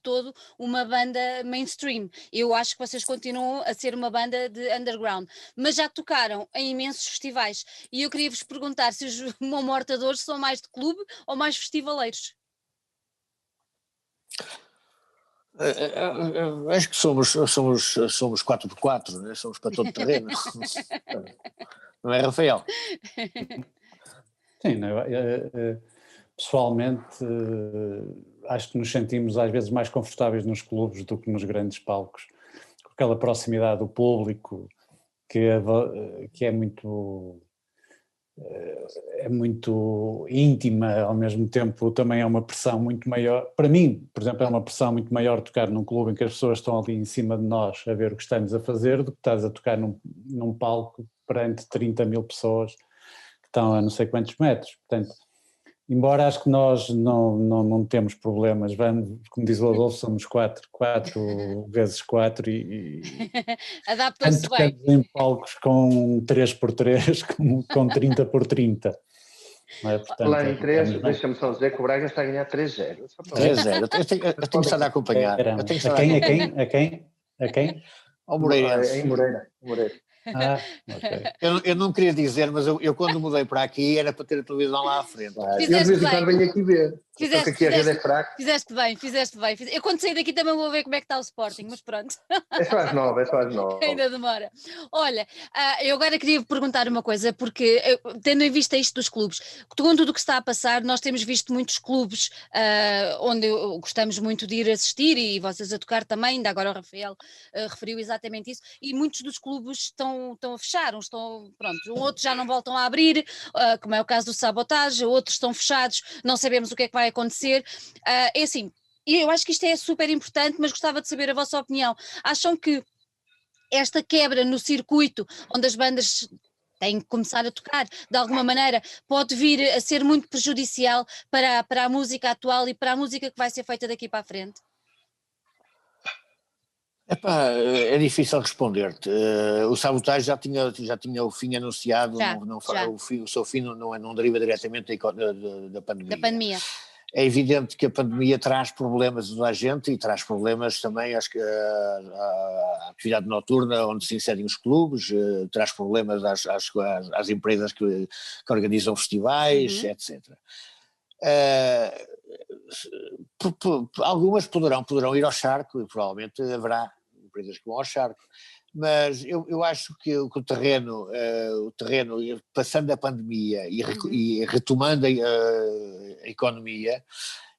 todo, uma banda mainstream. Eu acho que vocês continuam a ser uma banda de underground, mas já tocaram em imensos festivais e eu queria vos perguntar se os Mamortadores são mais de clube ou mais festivaleiros. Acho que somos 4x4, né? Somos para todo terreno. Não é, Rafael? Sim, pessoalmente acho que nos sentimos às vezes mais confortáveis nos clubes do que nos grandes palcos, com aquela proximidade do público que é muito íntima, ao mesmo tempo também é uma pressão muito maior. Para mim, por exemplo, é uma pressão muito maior tocar num clube em que as pessoas estão ali em cima de nós a ver o que estamos a fazer do que estás a tocar num palco perante 30 mil pessoas que estão a não sei quantos metros. Portanto, embora acho que nós não temos problemas, vamos, como diz o Adolfo, somos 4 vezes 4 e adaptam-se bem. Tanto em palcos com 3x3 como com 30x30. Não é? Portanto, lá em 3, deixa-me só dizer que o Braga está a ganhar 3-0. 3-0, eu tenho estado a acompanhar. A quem? Ao Moreirense. Em Moreira. Ok. Eu não queria dizer, mas eu quando mudei para aqui era para ter a televisão lá à frente. Eu de vez em quando venho aqui ver. Aqui a rede é fraca. Fizeste bem. Eu quando sair daqui também vou ver como é que está o Sporting, mas pronto. É só às 9. Ainda demora. Olha, eu agora queria perguntar uma coisa, porque tendo em vista isto dos clubes, com tudo o que está a passar, nós temos visto muitos clubes onde gostamos muito de ir assistir, e vocês a tocar também, ainda agora o Rafael referiu exatamente isso, e muitos dos clubes estão a fechar, pronto, outros já não voltam a abrir, como é o caso do Sabotage, outros estão fechados, não sabemos o que é que vai acontecer. É assim, eu acho que isto é super importante, mas gostava de saber a vossa opinião. Acham que esta quebra no circuito, onde as bandas têm que começar a tocar, de alguma maneira, pode vir a ser muito prejudicial para a música atual e para a música que vai ser feita daqui para a frente? Epá, é difícil responder-te. O Sabotage já tinha o fim anunciado, o seu fim não deriva diretamente da pandemia. Da pandemia. É evidente que a pandemia traz problemas a toda a gente e traz problemas também à atividade noturna onde se inserem os clubes, traz problemas às empresas que organizam festivais, etc. Algumas poderão ir ao charco e provavelmente haverá empresas que vão ao charco, mas eu acho que o terreno, passando a pandemia e retomando a economia,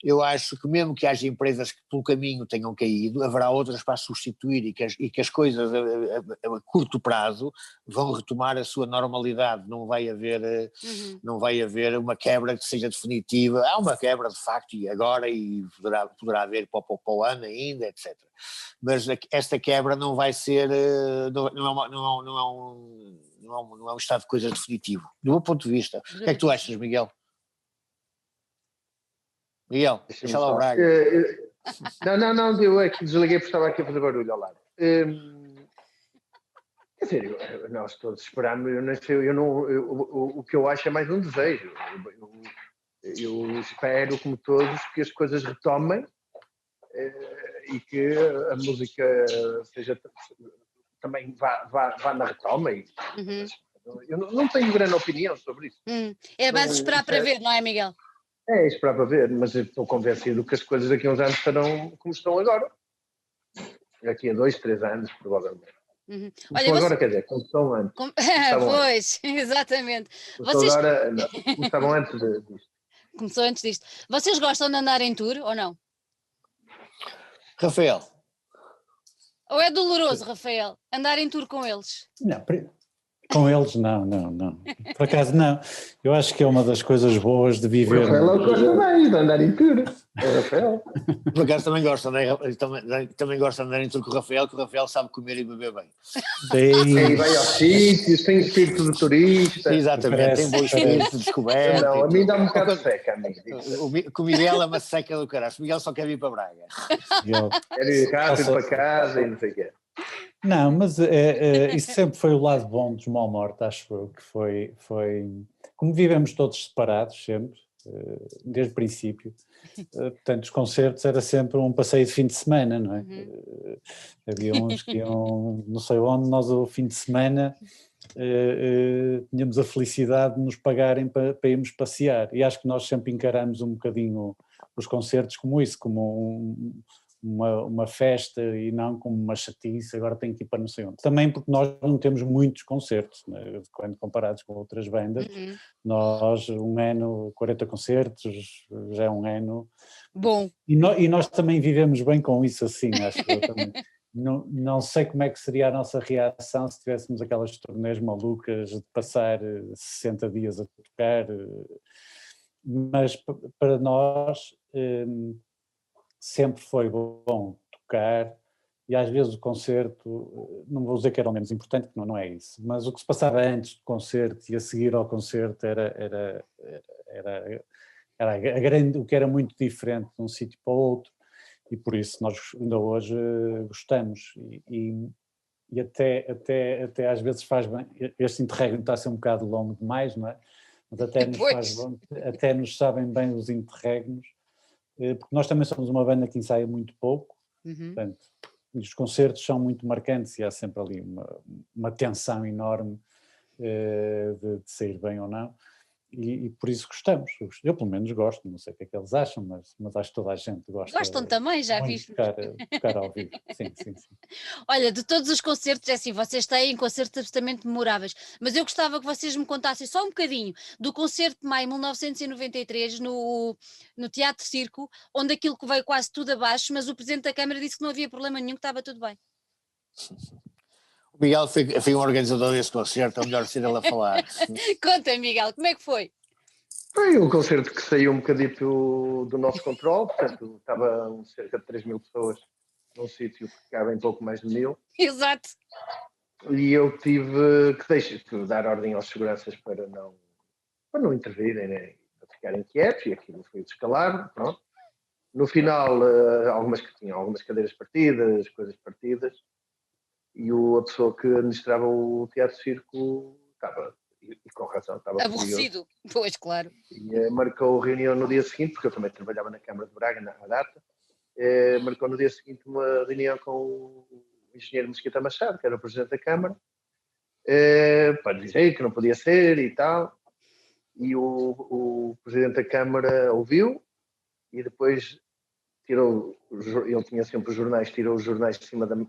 eu acho que mesmo que haja empresas que pelo caminho tenham caído, haverá outras para substituir e que as coisas a curto prazo vão retomar a sua normalidade, não vai haver uma quebra que seja definitiva. Há uma quebra de facto e agora e poderá haver para o ano ainda, etc. Mas esta quebra não vai ser, não é um estado de coisas definitivo, do meu ponto de vista. O que é que tu achas, Miguel? Miguel, deixa lá o Braga. Não, eu aqui desliguei porque estava aqui a fazer barulho ao lado. Quer dizer, nós todos esperamos, o que eu acho é mais um desejo. Eu espero, como todos, que as coisas retomem e que a música também vá na retoma. Eu não tenho grande opinião sobre isso. É mais esperar para ver, não é, Miguel? É esperar para ver, mas eu estou convencido que as coisas daqui a uns anos estarão como estão agora. Daqui a 2, 3 anos, provavelmente. Olha, agora, quer dizer, como estão antes. Pois, exatamente. Como estavam antes disto. Começou antes disto. Vocês gostam de andar em tour ou não? Rafael. Ou é doloroso, Rafael, andar em tour com eles? Não, com eles não. Por acaso não. Eu acho que é uma das coisas boas de viver. O Rafael gosta mais de andar em tour. O Rafael. Por acaso também gosta, também gosta de andar em tour com o Rafael, que o Rafael sabe comer e beber bem. E vai aos sítios, tem espírito de turista. Exatamente, tem bom espírito de descoberta. Não, a mim dá um bocado de seca, amigo. Com o Miguel é uma seca do caralho. O Miguel só quer vir para Braga. Quer ir rápido para casa e não sei o quê. Não, mas isso sempre foi o lado bom dos Mal Morte, acho eu, que foi como vivemos todos separados sempre, desde o princípio, portanto os concertos era sempre um passeio de fim de semana, não é? Havia uns que iam não sei onde, nós o fim de semana tínhamos a felicidade de nos pagarem para irmos passear, e acho que nós sempre encaramos um bocadinho os concertos como isso, como uma festa e não como uma chatice, agora tenho que ir para não sei onde. Também porque nós não temos muitos concertos, né? Quando comparados com outras bandas, nós um ano, 40 concertos, já é um ano. Bom. E nós também vivemos bem com isso assim, acho que eu também. Não sei como é que seria a nossa reação se tivéssemos aquelas turnês malucas de passar 60 dias a tocar, mas para nós sempre foi bom tocar, e às vezes o concerto, não vou dizer que era o menos importante, porque não é isso, mas o que se passava antes do concerto e a seguir ao concerto era o que era muito diferente de um sítio para o outro, e por isso nós ainda hoje gostamos, e até às vezes faz bem. Este interregno está a ser um bocado longo demais, não é? Mas até nos faz bem, até nos sabem bem os interregnos, porque nós também somos uma banda que ensaia muito pouco, portanto, os concertos são muito marcantes e há sempre ali uma tensão enorme de sair bem ou não, e por isso gostamos. Eu pelo menos gosto, não sei o que é que eles acham, mas acho que toda a gente gosta. Gostam também, já viste. Tocar ao vivo, sim. Olha, de todos os concertos, é assim, vocês têm concertos absolutamente memoráveis, mas eu gostava que vocês me contassem só um bocadinho do concerto de maio de 1993 no Teatro Circo, onde aquilo que veio quase tudo abaixo, mas o Presidente da Câmara disse que não havia problema nenhum, que estava tudo bem. O Miguel foi um organizador desse concerto, é melhor ser ele a falar. Conta, Miguel, como é que foi? Foi um concerto que saiu um bocadito do nosso controle, portanto, estavam cerca de 3.000 pessoas num sítio que cabem pouco mais de 1.000. Exato. E eu tive que dar ordem aos seguranças para não intervirem, né? Para ficarem quietos, e aquilo foi descalado, pronto. No final, tinham algumas cadeiras partidas, coisas partidas, e a pessoa que administrava o Teatro Circo estava, e com razão, estava aborrecido, pois, claro. E marcou reunião no dia seguinte, porque eu também trabalhava na Câmara de Braga, na data, marcou no dia seguinte uma reunião com o engenheiro Mesquita Machado, que era o Presidente da Câmara, para dizer que não podia ser e tal, e o Presidente da Câmara ouviu, e depois ele tinha sempre os jornais, tirou os jornais de cima do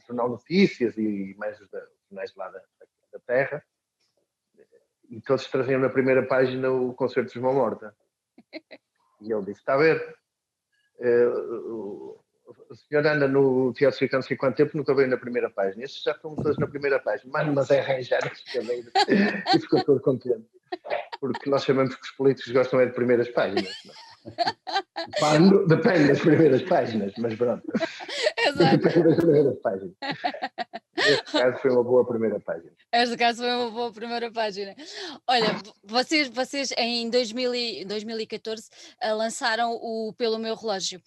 Jornal Notícias e mais os jornais lá da terra, e todos traziam na primeira página o concerto de João Morta. E ele disse, está a ver, o senhor anda no Teatro Circo há não sei quanto tempo, nunca veio na primeira página. Esses já estão todos na primeira página, mas é arranjar as cadeiras. E ficou todo contente. Porque nós sabemos que os políticos gostam de primeiras páginas. Não? Depende das primeiras páginas, mas pronto. Exato. Depende das primeiras páginas. Neste caso foi uma boa primeira página. Este caso foi uma boa primeira página. Olha, vocês em 2014 lançaram o Pelo Meu Relógio,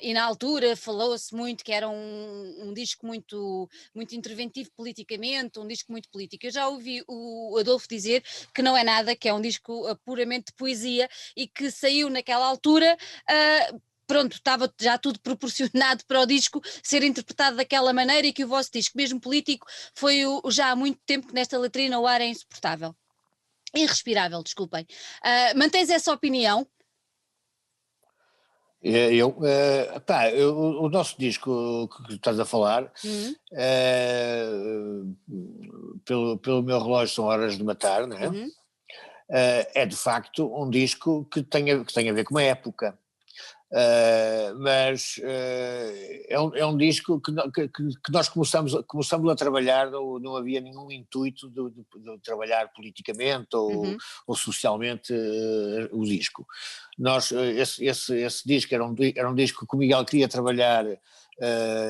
e na altura falou-se muito que era um disco muito, muito interventivo politicamente, um disco muito político. Eu já ouvi o Adolfo dizer que não é nada, que é um disco puramente de poesia e que saiu naquela altura. Pronto, estava já tudo proporcionado para o disco ser interpretado daquela maneira, e que o vosso disco, mesmo político, foi já há muito tempo que nesta letrina o ar é insuportável. Irrespirável, desculpem. Mantens essa opinião? O nosso disco que estás a falar, pelo meu relógio são horas de matar, não é? É de facto um disco que tem a ver com uma época. Mas é um disco que nós começamos a trabalhar, não havia nenhum intuito de trabalhar politicamente ou socialmente o disco. Esse disco era um disco que o Miguel queria trabalhar,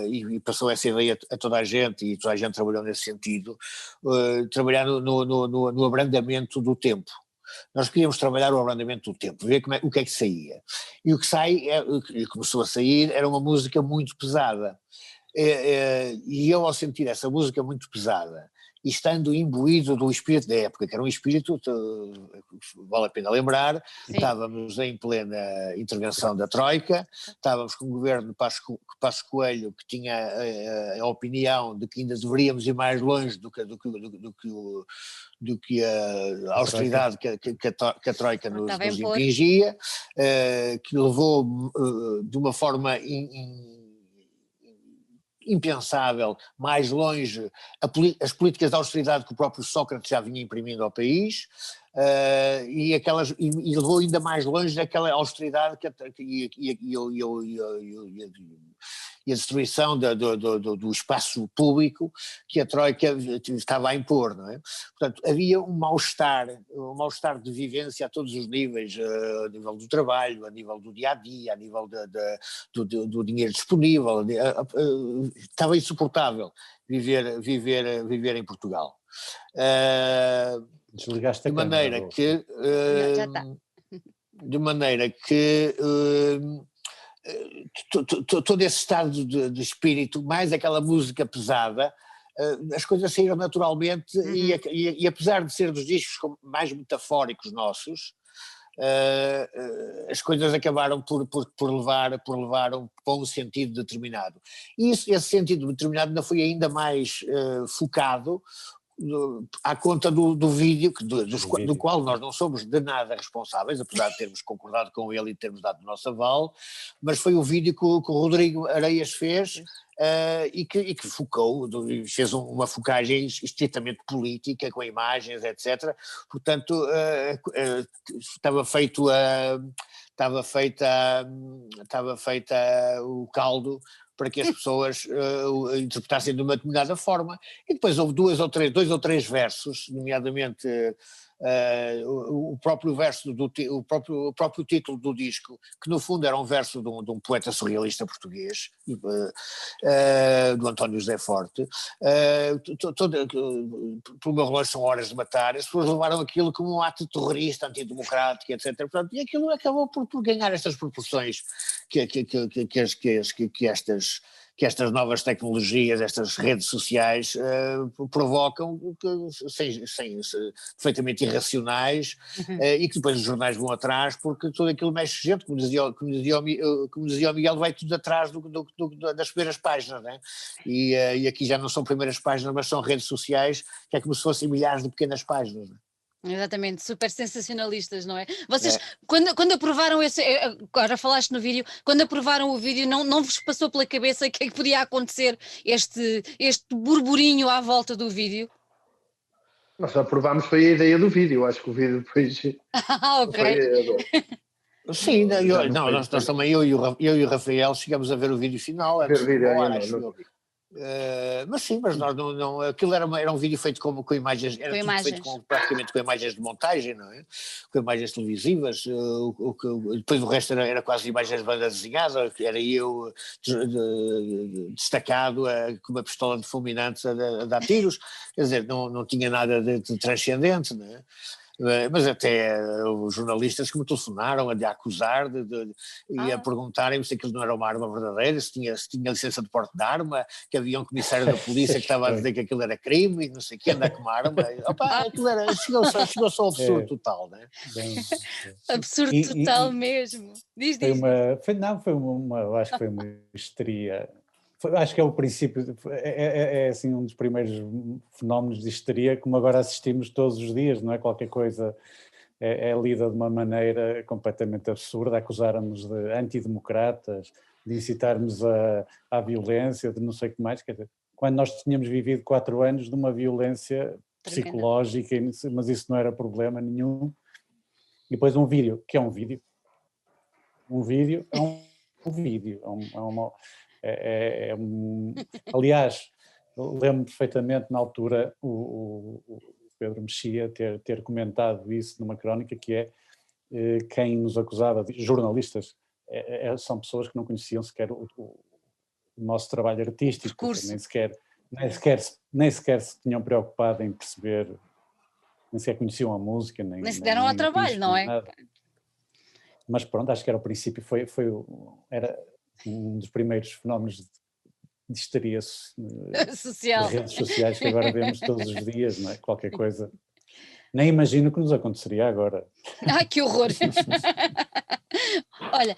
e passou essa ideia a toda a gente, e toda a gente trabalhou nesse sentido, trabalhar no abrandamento do tempo. Nós queríamos trabalhar o abrandamento do tempo, ver o que é que saía. E o que começou a sair era uma música muito pesada. E eu, ao sentir essa música muito pesada, e estando imbuído do espírito da época, que era um espírito, vale a pena lembrar, estávamos em plena intervenção da Troika, estávamos com o governo de Passos Coelho, que tinha a opinião de que ainda deveríamos ir mais longe do que a austeridade que a Troika nos impingia, que levou de uma forma impensável mais longe as políticas de austeridade que o próprio Sócrates já vinha imprimindo ao país, e levou ainda mais longe daquela austeridade e a destruição do espaço público que a Troika estava a impor, não é? Portanto, havia um mal-estar de vivência a todos os níveis, a nível do trabalho, a nível do dia-a-dia, a nível do dinheiro disponível, estava insuportável viver em Portugal. Desligaste de maneira que... Já está. de maneira que todo esse estado de espírito, mais aquela música pesada, as coisas saíram naturalmente e apesar de ser dos discos mais metafóricos nossos, as coisas acabaram por levar para um sentido determinado. E esse sentido determinado ainda foi ainda mais focado à conta do vídeo, do qual nós não somos de nada responsáveis, apesar de termos concordado com ele e termos dado o nosso aval, mas foi o vídeo que o Rodrigo Areias fez e que focou, fez uma focagem estritamente política, com imagens, etc. Portanto, estava feita o caldo para que as pessoas interpretassem de uma determinada forma, e depois houve dois ou três versos, nomeadamente o próprio verso, o próprio título do disco, que no fundo era um verso de um poeta surrealista português, do António José Forte, pelo meu relógio são horas de matar, as pessoas levaram aquilo como um ato terrorista, antidemocrático, etc. Portanto, e aquilo acabou por ganhar estas proporções que estas novas tecnologias, estas redes sociais provocam, perfeitamente irracionais, e que depois os jornais vão atrás, porque tudo aquilo mexe gente, como dizia o Miguel, vai tudo atrás das primeiras páginas, né? E aqui já não são primeiras páginas, mas são redes sociais, que é como se fossem milhares de pequenas páginas, né? Exatamente, super sensacionalistas, não é? Vocês, quando aprovaram agora falaste no vídeo, quando aprovaram o vídeo, não vos passou pela cabeça que é que podia acontecer este burburinho à volta do vídeo? Nós aprovámos, foi a ideia do vídeo, acho que o vídeo depois... Ok. Sim, nós também, eu e o Rafael chegamos a ver o vídeo final, antes de uma hora, acho eu. Mas sim, mas nós não aquilo era um vídeo feito com imagens, era tudo feito praticamente com imagens de montagem, não é? Com imagens televisivas, depois o resto era quase imagens de banda desenhada, era eu destacado com uma pistola de fulminantes a dar tiros, quer dizer, não tinha nada de transcendente, não é? Mas até os jornalistas que me telefonaram a acusar e a perguntarem-me se aquilo não era uma arma verdadeira, se tinha licença de porte de arma, que havia um comissário da polícia que estava a dizer que aquilo era crime e não sei o que, andar com uma arma. Chegou-se ao absurdo total, né? Absurdo total mesmo. Diz. Acho que foi uma histeria. Acho que é o princípio, é assim um dos primeiros fenómenos de histeria, como agora assistimos todos os dias, não é? Qualquer coisa é lida de uma maneira completamente absurda, acusarmos de antidemocratas, de incitarmos à violência, de não sei o que mais, quer dizer, quando nós tínhamos vivido 4 anos de uma violência psicológica, mas isso não era problema nenhum. E depois um vídeo, que é um vídeo. Um vídeo é um vídeo, aliás, lembro perfeitamente na altura o Pedro Mexia ter comentado isso numa crónica, que é quem nos acusava, jornalistas, são pessoas que não conheciam sequer o nosso trabalho artístico, nem sequer se tinham preocupado em perceber, nem sequer conheciam a música, nem se deram ao trabalho, não é? Nada. Mas pronto, acho que era o princípio, era um dos primeiros fenómenos de histeria social, de redes sociais que agora vemos todos os dias, não é? Qualquer coisa. Nem imagino o que nos aconteceria agora. Ai, que horror! Olha,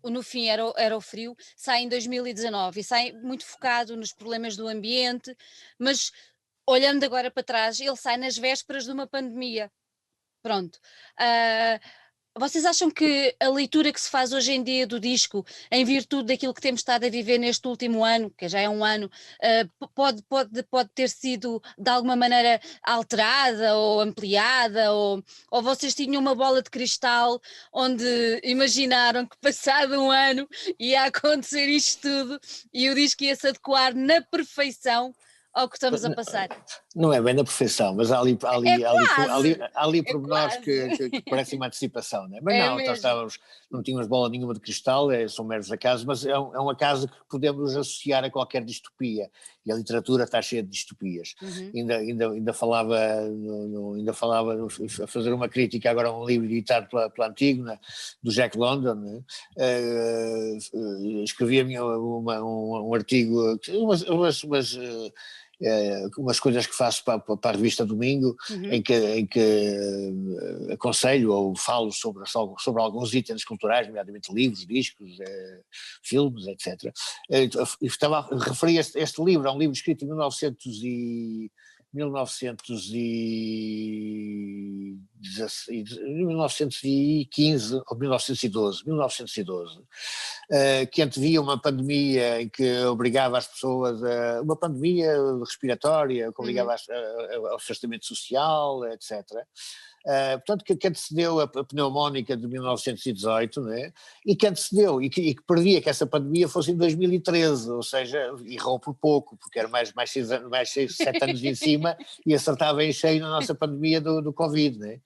no fim era o frio, sai em 2019 e sai muito focado nos problemas do ambiente, mas olhando agora para trás, ele sai nas vésperas de uma pandemia. Pronto. Vocês acham que a leitura que se faz hoje em dia do disco, em virtude daquilo que temos estado a viver neste último ano, que já é um ano, pode ter sido de alguma maneira alterada ou ampliada, ou vocês tinham uma bola de cristal onde imaginaram que passado um ano ia acontecer isto tudo e o disco ia se adequar na perfeição ao que estamos a passar? Não é bem na perfeição, mas há ali pormenores que parecem uma antecipação, não é? Mas não, nós não tínhamos bola nenhuma de cristal, são meros acasos, mas é um acaso que podemos associar a qualquer distopia, e a literatura está cheia de distopias. Ainda falava a fazer uma crítica agora a um livro editado pela Antígona, do Jack London, né? Escrevi um artigo, umas coisas que faço para a revista Domingo, em que aconselho ou falo sobre alguns itens culturais, nomeadamente livros, discos, filmes, etc. Referi este livro, é um livro escrito em 1915 ou 1912, que antevia uma pandemia em que obrigava as pessoas uma pandemia respiratória, que obrigava ao afastamento social, etc. Portanto, que antecedeu a pneumónica de 1918, né? E que antecedeu, e que previa que essa pandemia fosse em 2013, ou seja, errou por pouco, porque era mais 7 anos em cima, e acertava em cheio na nossa pandemia do Covid, né?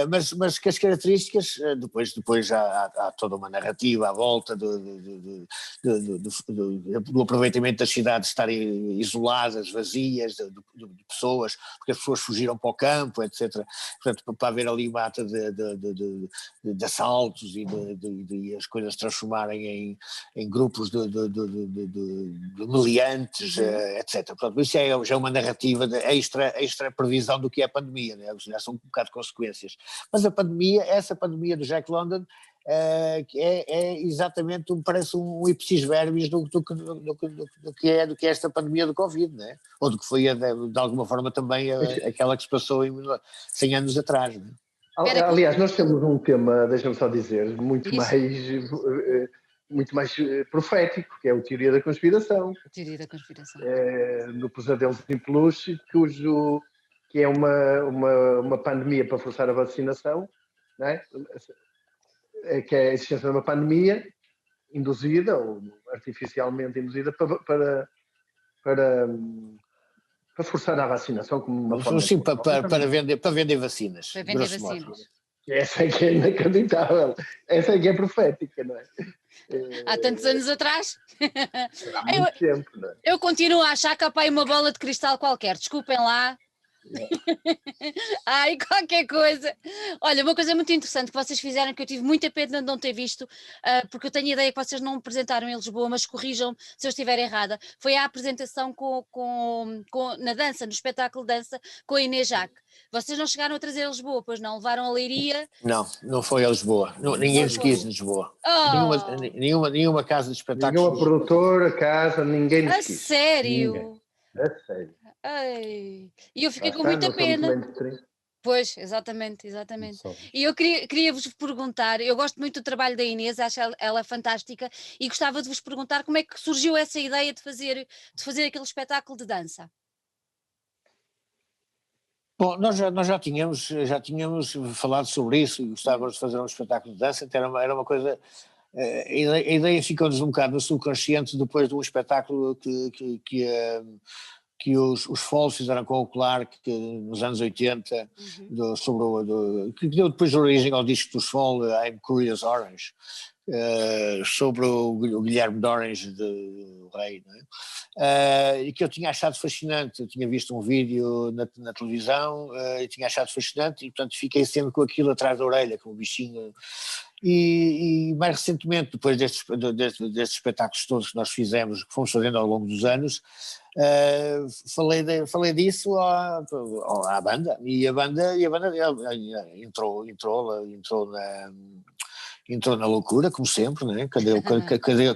Mas que as características, depois há toda uma narrativa à volta do aproveitamento das cidades estarem isoladas, vazias, de pessoas, porque as pessoas fugiram para o campo, etc. Portanto, para haver ali uma ata de assaltos e as coisas se transformarem em grupos de meliantes, etc. Portanto, isso já é uma narrativa de extra previsão do que é a pandemia, né? Já são um bocado de consequências. Mas essa pandemia do Jack London é exatamente, parece um ipsis verbis do que é esta pandemia do Covid, né? Ou do que foi de alguma forma também aquela que se passou 100 anos atrás, né? Aliás, nós temos um tema, deixa-me só dizer, muito mais profético, que é a teoria da conspiração. A teoria da conspiração. No Pesadelo em Peluche, que é uma pandemia para forçar a vacinação, não é? Que é a existência de uma pandemia induzida ou artificialmente induzida para forçar a vacinação como uma forma... Sim, para vender vacinas. Para vender vacinas. Essa é que é inacreditável. Essa é que é profética, não é? Há tantos anos atrás. Há muito tempo, não é? Eu continuo a achar que há para aí uma bola de cristal qualquer. Desculpem lá. Ai, qualquer coisa. Olha, uma coisa muito interessante que vocês fizeram, que eu tive muita pena de não ter visto, porque eu tenho a ideia que vocês não apresentaram em Lisboa, mas corrijam se eu estiver errada, foi a apresentação na dança, no espetáculo de dança com a Inês Jacques. Vocês não chegaram a trazer a Lisboa, pois não? Levaram a Leiria? Não foi a Lisboa. Ninguém nos quis em Lisboa. Nenhuma casa de espetáculos. Nenhuma produtora, casa, ninguém nos quis. A sério? A sério. Ai, e eu fiquei com muita pena. Pois, exatamente. E eu queria vos perguntar, eu gosto muito do trabalho da Inês, acho ela fantástica, e gostava de vos perguntar como é que surgiu essa ideia de fazer aquele espetáculo de dança. Bom, nós já tínhamos falado sobre isso e gostávamos de fazer um espetáculo de dança, então era uma coisa... A ideia ficou-nos um bocado no subconsciente depois de um espetáculo que os Falls fizeram com o Clark nos anos 80, que deu depois origem ao disco dos Falls, I'm Curious Orange, sobre o Guilherme de Orange do Rei, não é? E que eu tinha achado fascinante. Eu tinha visto um vídeo na televisão e tinha achado fascinante, e portanto fiquei sempre com aquilo atrás da orelha, com o bichinho. E mais recentemente, depois destes espetáculos todos que nós fizemos, que fomos fazendo ao longo dos anos, falei disso à banda, e a banda entrou na loucura, como sempre, né?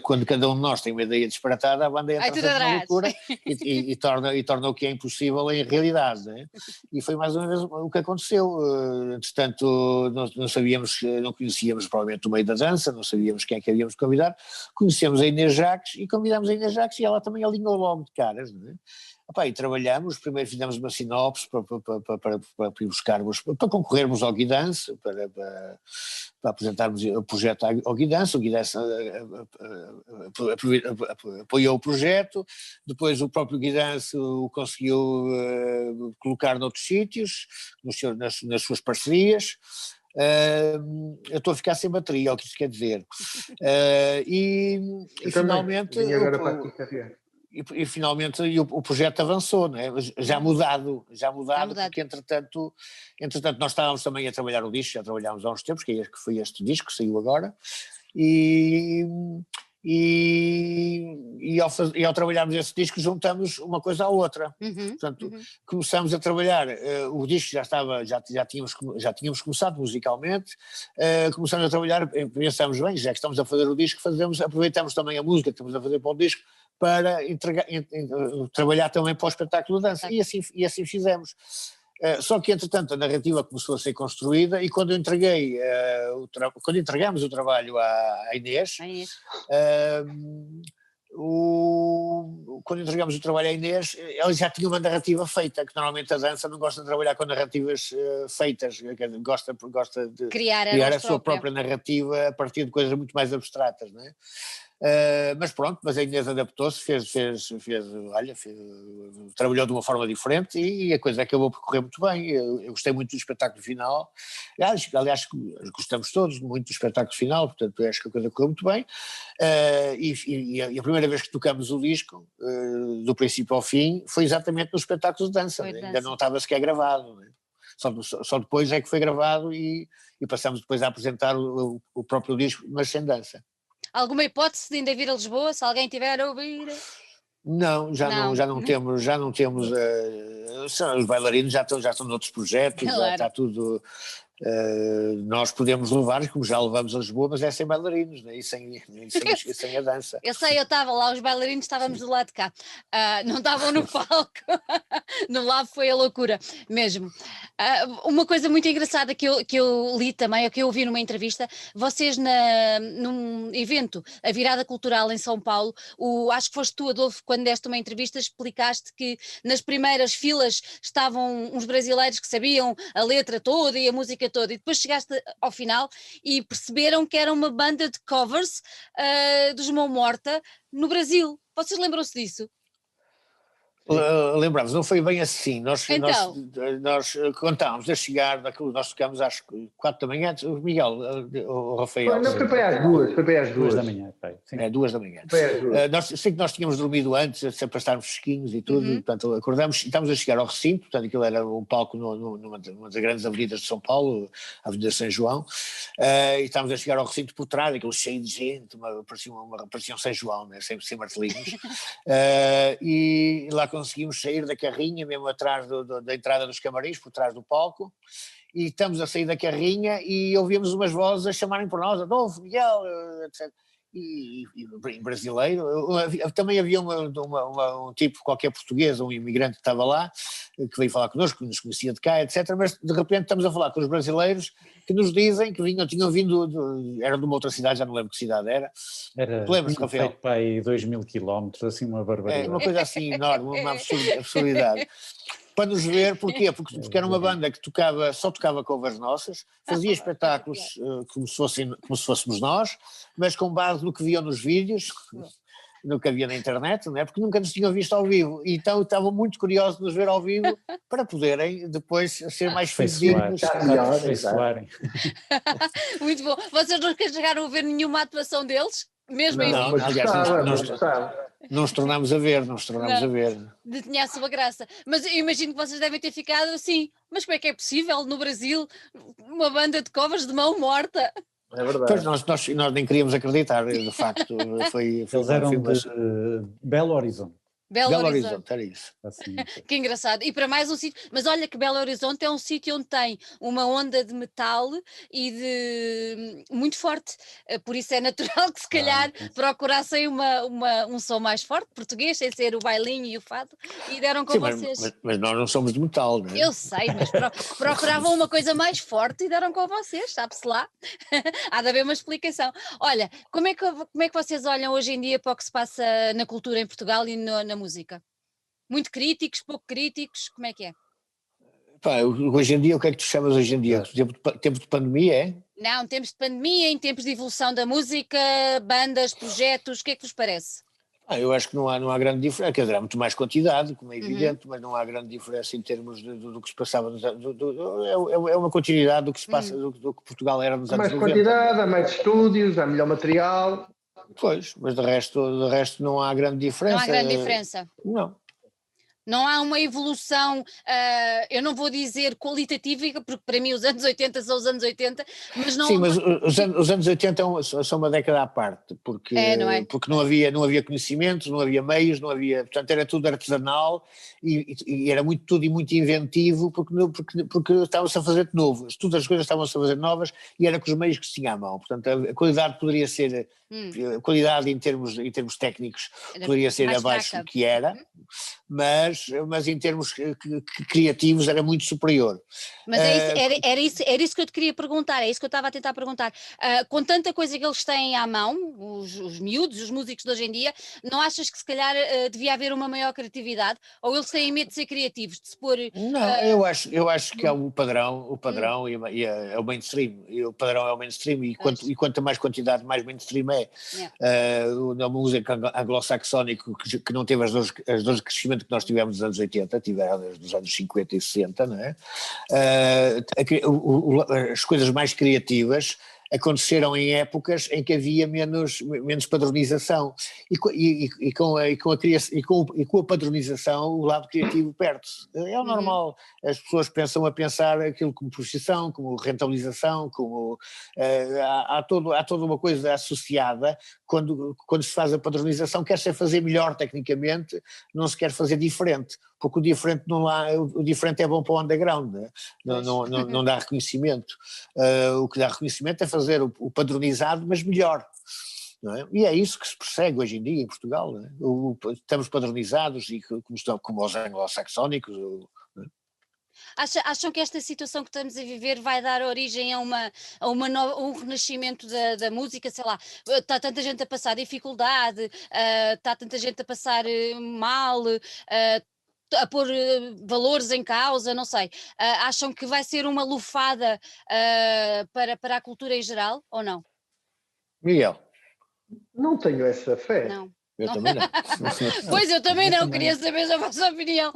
Quando cada um de nós tem uma ideia disparatada, a banda entra na loucura e torna o que é impossível em realidade, né? E foi mais ou menos o que aconteceu. Entretanto, não conhecíamos provavelmente o meio da dança, não sabíamos quem é que havíamos de convidar, conhecemos a Inês Jacques e convidámos a Inês Jacques, e ela também alinhou logo de caras, né? E trabalhamos, primeiro fizemos uma sinopse para buscarmos, para concorrermos ao Guidance, para apresentarmos o projeto ao Guidance. O Guidance apoiou o projeto, depois o próprio Guidance o conseguiu colocar noutros sítios, nas suas parcerias. Eu estou a ficar sem bateria, é o que isso quer dizer. E finalmente... E finalmente o projeto avançou, não é? Já mudado, porque entretanto nós estávamos também a trabalhar o disco, já trabalhámos há uns tempos, que foi este disco que saiu agora, e ao trabalharmos esse disco juntamos uma coisa à outra. Portanto, começamos a trabalhar, o disco já tínhamos começado musicalmente, começamos a trabalhar, pensamos, bem, já que estamos a fazer o disco, aproveitamos também a música que estamos a fazer para o disco para trabalhar também para o espetáculo de dança, e assim fizemos. Só que, entretanto, a narrativa começou a ser construída, e quando entregamos o trabalho à Inês, quando entregamos o trabalho à Inês, ela já tinha uma narrativa feita, que normalmente a dança não gosta de trabalhar com narrativas feitas, gosta de criar a sua própria narrativa a partir de coisas muito mais abstratas, não é? Mas pronto, mas a Inês adaptou-se, trabalhou de uma forma diferente, e a coisa acabou por correr muito bem. Eu gostei muito do espetáculo final, aliás gostamos todos muito do espetáculo final, portanto acho que a coisa correu muito bem, e a primeira vez que tocamos o disco, do princípio ao fim, foi exatamente no espetáculo de dança, né? Ainda não estava sequer gravado, né? Só depois é que foi gravado, e passamos depois a apresentar o próprio disco, mas sem dança. Alguma hipótese de ainda vir a Lisboa, se alguém tiver a ouvir? Não, já não temos, os bailarinos já estão noutros projetos, claro. Já está tudo, nós podemos levar, como já levamos a Lisboa, mas é sem bailarinos, né? e sem a dança. Eu sei, eu estava lá, os bailarinos estávamos do lado de cá, não estavam no palco, no lado foi a loucura mesmo. Uma coisa muito engraçada que eu li também, ou que eu ouvi numa entrevista, vocês num evento, a Virada Cultural em São Paulo, acho que foste tu, Adolfo, quando deste uma entrevista, explicaste que nas primeiras filas estavam uns brasileiros que sabiam a letra toda e a música toda, e depois chegaste ao final e perceberam que era uma banda de covers dos Mão Morta no Brasil. Vocês lembram-se disso? Lembramos, não foi bem assim. Nós contámos a chegar, nós tocámos às 4 da manhã, o Miguel, o Rafael. Não, foi para às 2 da manhã. É, 2 da manhã. Sei que nós tínhamos dormido antes, sempre para estarmos fresquinhos e tudo, portanto acordamos, estávamos a chegar ao recinto, portanto aquilo era um palco numa das grandes avenidas de São Paulo, a Avenida São João, e estávamos a chegar ao recinto por trás, aquilo cheio de gente, parecia um São João, né, sem martelinhos, e lá conseguimos sair da carrinha, mesmo atrás da entrada dos camarins, por trás do palco, e estamos a sair da carrinha e ouvimos umas vozes a chamarem por nós, Adolfo, Miguel, etc. E em brasileiro, também havia um tipo qualquer português, um imigrante que estava lá, que veio falar connosco, que nos conhecia de cá, etc., mas de repente estamos a falar com os brasileiros que nos dizem que tinham vindo, eram de uma outra cidade, já não lembro que cidade era. Lembras-te, Rafael? Feito para aí 2.000 quilómetros, assim uma barbaridade. É uma coisa assim enorme, uma absurdidade. Para nos ver, porquê? Porque era uma banda que só tocava covers nossas, fazia espetáculos como se fôssemos nós, mas com base no que viam nos vídeos, no que havia na internet, não é? Porque nunca nos tinham visto ao vivo, e então estavam muito curiosos de nos ver ao vivo para poderem depois ser mais fidedignos. Muito bom. Vocês não chegaram a ver nenhuma atuação deles? Mesmo aí? Não, aliás, não nos tornámos a ver, Tinha a sua graça. Mas eu imagino que vocês devem ter ficado assim, mas como é que é possível no Brasil uma banda de covers de Mão Morta? É verdade. Pois nós nem queríamos acreditar, de facto. Eles eram de Belo Horizonte. Belo Horizonte, era isso. Assim, que engraçado. E para mais um sítio, mas olha que Belo Horizonte é um sítio onde tem uma onda de metal e de muito forte, por isso é natural que se calhar procurassem um som mais forte, português, sem ser o bailinho e o fado, e deram com vocês. Mas nós não somos de metal, não é? Eu sei, mas procuravam uma coisa mais forte e deram com vocês, sabe-se lá. Há de haver uma explicação. Olha, como é que vocês olham hoje em dia para o que se passa na cultura em Portugal e na música? Muito críticos, pouco críticos, como é que é? Pá, hoje em dia, o que é que tu chamas hoje em dia? Tempo de pandemia, é? Não, em tempos de pandemia, em tempos de evolução da música, bandas, projetos, o que é que vos parece? Eu acho que não há grande diferença, quer dizer, há muito mais quantidade, como é evidente, mas não há grande diferença em termos do que se passava nos anos, é uma continuidade do que se passa, do que Portugal era nos Há anos mais 90. quantidade, há mais estúdios, há melhor material. Pois, mas de resto não há grande diferença. Não há grande diferença. Não. Não há uma evolução, eu não vou dizer qualitativa, porque para mim os anos 80 são os anos 80, mas não... Sim, mas os anos 80 são uma década à parte, porque, não é? porque não havia conhecimentos, não havia meios, não havia, portanto era tudo artesanal e era tudo muito inventivo, porque estava-se a fazer de novo, todas as coisas estavam-se a fazer novas e era com os meios que se tinha à mão, portanto a qualidade poderia ser, a qualidade em termos técnicos poderia ser abaixo do que era, mas em termos criativos era muito superior. Mas era isso que eu te queria perguntar, é isso que eu estava a tentar perguntar. Com tanta coisa que eles têm à mão, os miúdos, os músicos de hoje em dia, não achas que se calhar devia haver uma maior criatividade? Ou eles têm medo de ser criativos, de se pôr... Não, eu acho que é o padrão é o mainstream, e o padrão é o mainstream e quanto mais quantidade, mais mainstream é. A música anglo-saxónica que não teve as dores de crescimento que nós tivemos nos anos 80, tiveram desde os anos 50 e 60, não é? As coisas mais criativas aconteceram em épocas em que havia menos padronização e com a padronização o lado criativo perde-se. É o normal, as pessoas pensam aquilo como profissão, como rentabilização, como há toda uma coisa associada quando se faz a padronização, quer-se fazer melhor tecnicamente, não se quer fazer diferente, porque o diferente é bom para o underground, né? Não dá reconhecimento. O que dá reconhecimento é fazer o padronizado, mas melhor. Não é? E é isso que se persegue hoje em dia em Portugal. Não é? Estamos padronizados e como os anglo-saxónicos. Acham que esta situação que estamos a viver vai dar origem a um renascimento da música, sei lá, está tanta gente a passar dificuldade, está tanta gente a passar mal, a pôr valores em causa, não sei, acham que vai ser uma lufada para a cultura em geral ou não? Miguel? Não tenho essa fé. Não. Eu também não. Pois, eu também não, queria saber a vossa opinião.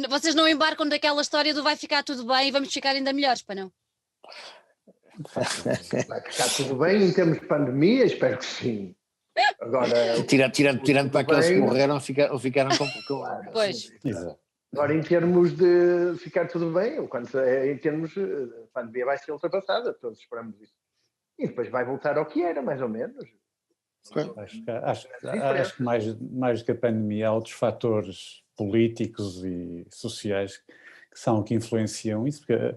Vocês não embarcam daquela história do vai ficar tudo bem e vamos ficar ainda melhores, para não? Vai ficar tudo bem em termos de pandemia, espero que sim. Agora, tirando para aqueles que morreram ou ficaram com... Pois. Agora, em termos de ficar tudo bem, em termos a pandemia vai ser ultrapassada, todos esperamos isso. E depois vai voltar ao que era, mais ou menos. Acho que mais do que a pandemia há outros fatores políticos e sociais que são que influenciam isso, porque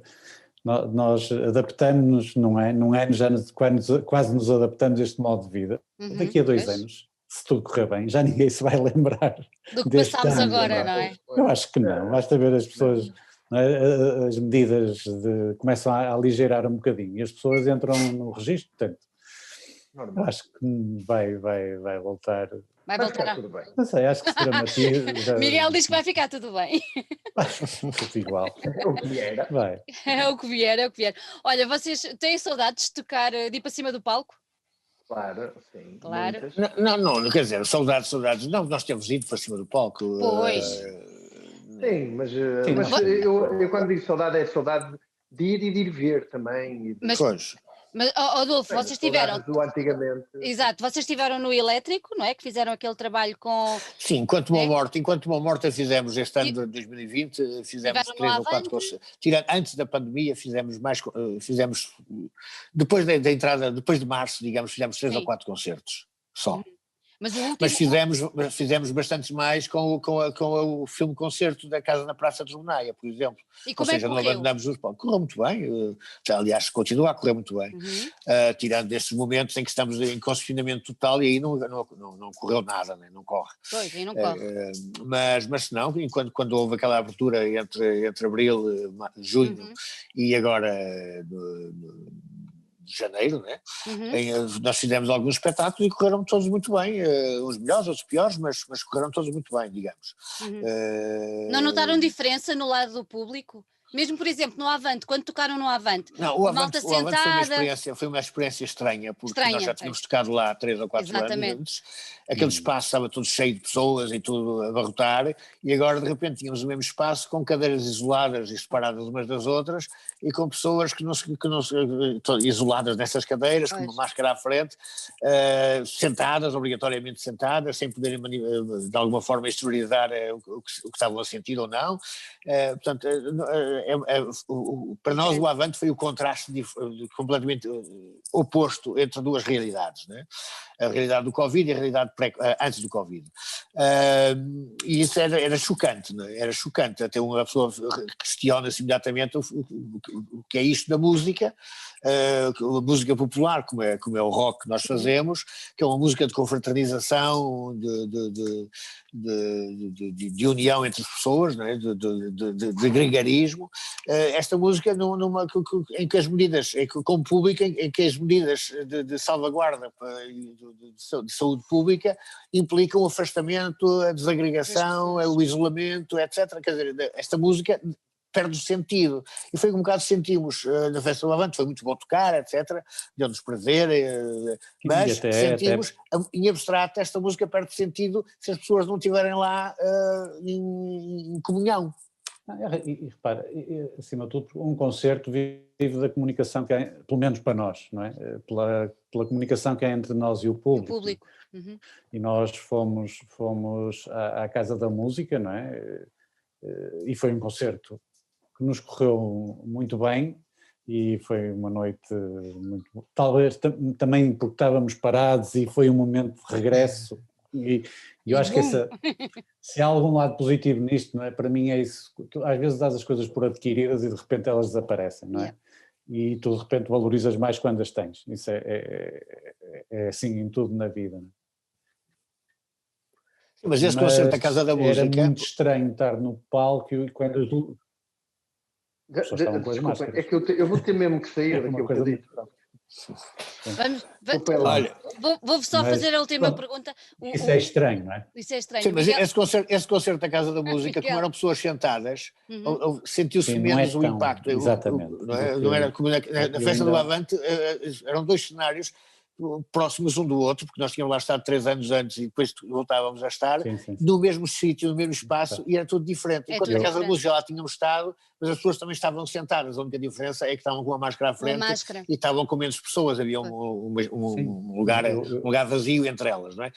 nós adaptamos-nos, não é? Já quase nos adaptamos a este modo de vida. Daqui a 2 anos, se tudo correr bem, já ninguém se vai lembrar do que passámos agora, não é? Eu acho que não, basta ver as pessoas, as medidas começam a aligeirar um bocadinho e as pessoas entram no registro, portanto, eu acho que vai voltar. Vai voltar tudo bem. Não sei, acho que se dramatiza. Miguel diz que vai ficar tudo bem. Tudo igual. É o que vier. Vai. É o que vier. Olha, vocês têm saudades de tocar, de ir para cima do palco? Claro, sim. Claro. Não, quer dizer, saudades, não, nós temos ido para cima do palco. Pois. Sim, mas eu quando digo saudade, é saudade de ir e de ir ver também. Pois. Mas, Adolfo, vocês tiveram... Do antigamente. Exato, vocês estiveram no Elétrico, não é? Que fizeram aquele trabalho com... Sim, enquanto uma morte fizemos este ano de 2020, fizemos 3 ou 4 concertos. Antes da pandemia fizemos depois da entrada, depois de março, digamos, fizemos 3 ou 4 concertos, só. Mas fizemos bastantes mais com o filme concerto da Casa na Praça de Jornaia, por exemplo. Ou seja, não abandonamos os palcos. Correu muito bem, aliás, continua a correr muito bem, tirando estes momentos em que estamos em confinamento total e aí não correu nada, né? Não corre. Pois, aí não corre. Mas não, quando houve aquela abertura entre abril, junho e agora de janeiro, né? Nós fizemos alguns espetáculos e correram todos muito bem, uns melhores, outros piores, mas correram todos muito bem, digamos. Não notaram diferença no lado do público? Mesmo, por exemplo, no Avante, quando tocaram no Avante, não, o malta Avante sentada... foi uma experiência estranha, porque nós já tínhamos tocado lá 3 ou 4 anos antes, aquele espaço estava todo cheio de pessoas e tudo a abarrotar, e agora de repente tínhamos o mesmo espaço com cadeiras isoladas e separadas umas das outras, e com pessoas que não se isoladas nessas cadeiras, com uma máscara à frente, sentadas, obrigatoriamente sentadas, sem poderem de alguma forma exteriorizar o que estavam a sentir ou não. Portanto, para nós o Avante foi o contraste completamente oposto entre duas realidades, né? A realidade do Covid e a realidade antes do Covid. E isso era chocante, né? Era chocante, até uma pessoa questiona-se imediatamente o que é isto da música, a música popular, como é o rock que nós fazemos, que é uma música de confraternização, de união entre as pessoas, né? de gregarismo. Esta música em que as medidas, como público, em que as medidas de salvaguarda de saúde pública implicam o afastamento, a desagregação, o isolamento, etc. Quer dizer, esta música perde o sentido, e foi um bocado que sentimos na Festa do Avante, foi muito bom tocar, etc, deu-nos prazer, mas sentimos, em abstrato, esta música perde sentido se as pessoas não estiverem lá em comunhão. E repara, acima de tudo, um concerto vive da comunicação, que é, pelo menos para nós, não é? Pela comunicação que é entre nós e o público. E nós fomos à Casa da Música, não é? E foi um concerto que nos correu muito bem, e foi uma noite muito... Talvez também porque estávamos parados e foi um momento de regresso, e eu acho que se há algum lado positivo nisto, não é? Para mim é isso, tu, às vezes dás as coisas por adquiridas e de repente elas desaparecem, não é? E tu de repente valorizas mais quando as tens, isso é assim em tudo na vida, não é? Mas esse concerto da Casa da Música... Era muito estranho estar no palco e quando tu... Desculpa, é que eu vou ter mesmo que sair daqui a bocadinho. Vou só fazer a última pergunta. Isso é estranho, não é? Isso é estranho. Sim, mas esse concerto da Casa da Música, como eram pessoas sentadas, sentiu-se menos o impacto. Exatamente. Não era como na Festa do Avante, eram 2 cenários próximos um do outro, porque nós tínhamos lá estado 3 anos antes e depois voltávamos a estar no mesmo sítio, no mesmo espaço, e era tudo diferente. Enquanto na Casa da Música lá tínhamos estado, mas as pessoas também estavam sentadas, a única diferença é que estavam com a máscara à frente e estavam com menos pessoas, havia um lugar vazio entre elas, não é?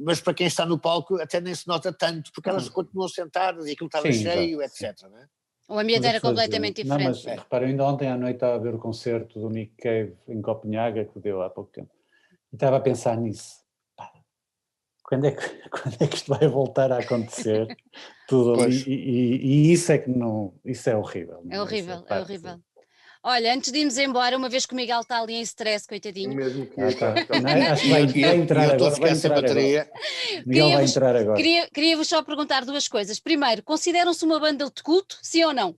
Mas para quem está no palco até nem se nota tanto, porque elas continuam sentadas e aquilo estava cheio, etc. Não é? O ambiente era completamente diferente. Não, mas repara, ainda ontem à noite estava a ver o concerto do Nick Cave em Copenhaga, que deu há pouco tempo, e estava a pensar nisso. Quando é que isto vai voltar a acontecer? Tudo ali, e isso é que não, isso é horrível. É horrível, é horrível. Olha, antes de irmos embora, uma vez que o Miguel está ali em stress, coitadinho. Mesmo que acho que vai entrar agora. Miguel vai entrar agora. Queria-vos só perguntar 2 coisas. Primeiro, consideram-se uma banda de culto, sim ou não?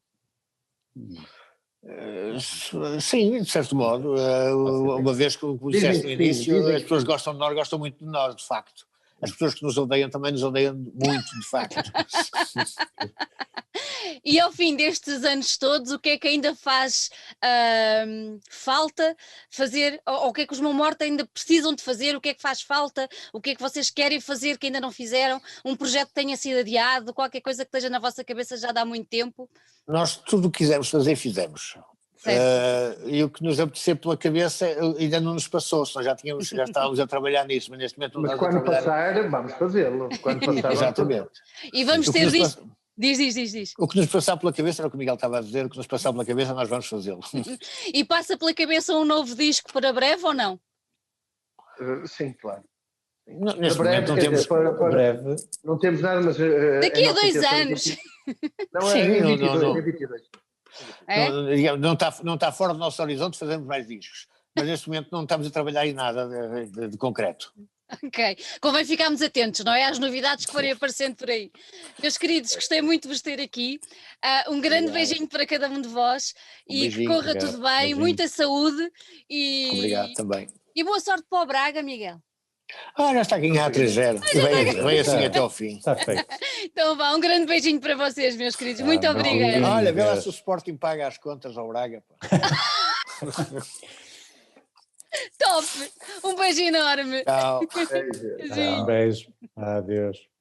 Sim, de certo modo. Uma vez que, como disseste no início, as pessoas gostam de nós, gostam muito de nós, de facto. As pessoas que nos odeiam também nos odeiam muito, de facto. E ao fim destes anos todos, o que é que ainda faz falta fazer, ou o que é que os Mão Morta ainda precisam de fazer, o que é que faz falta, o que é que vocês querem fazer que ainda não fizeram, um projeto que tenha sido adiado, qualquer coisa que esteja na vossa cabeça já dá muito tempo? Nós tudo o que quisermos fazer, fizemos. E o que nos apetecer pela cabeça ainda não nos passou, senão já estávamos a trabalhar nisso, mas neste momento não estamos a trabalhar. Mas quando passar, vamos fazê-lo. Exatamente. E vamos ter visto... Diz. O que nos passar pela cabeça, era o que o Miguel estava a dizer, o que nos passar pela cabeça nós vamos fazê-lo. E passa pela cabeça um novo disco para breve ou não? Sim, claro. Neste momento não temos... breve. Não temos nada, mas... Daqui a 2 anos. Não, é 22. Não está fora do nosso horizonte fazermos mais discos, mas neste momento não estamos a trabalhar em nada de concreto. Ok, convém ficarmos atentos, não é? Às novidades que forem aparecendo por aí. Meus queridos, gostei muito de vos ter aqui. Um grande beijinho para cada um de vós e que corra tudo bem, muita saúde Obrigado também. E boa sorte para o Braga, Miguel. Já está a ganhar 3-0. Vem assim até ao fim. Está feito. Então vá, um grande beijinho para vocês, meus queridos. Muito obrigada. Olha, vê lá se o Sporting paga as contas ao Braga. Top! Um beijo enorme. Tchau. Um beijo. Adeus.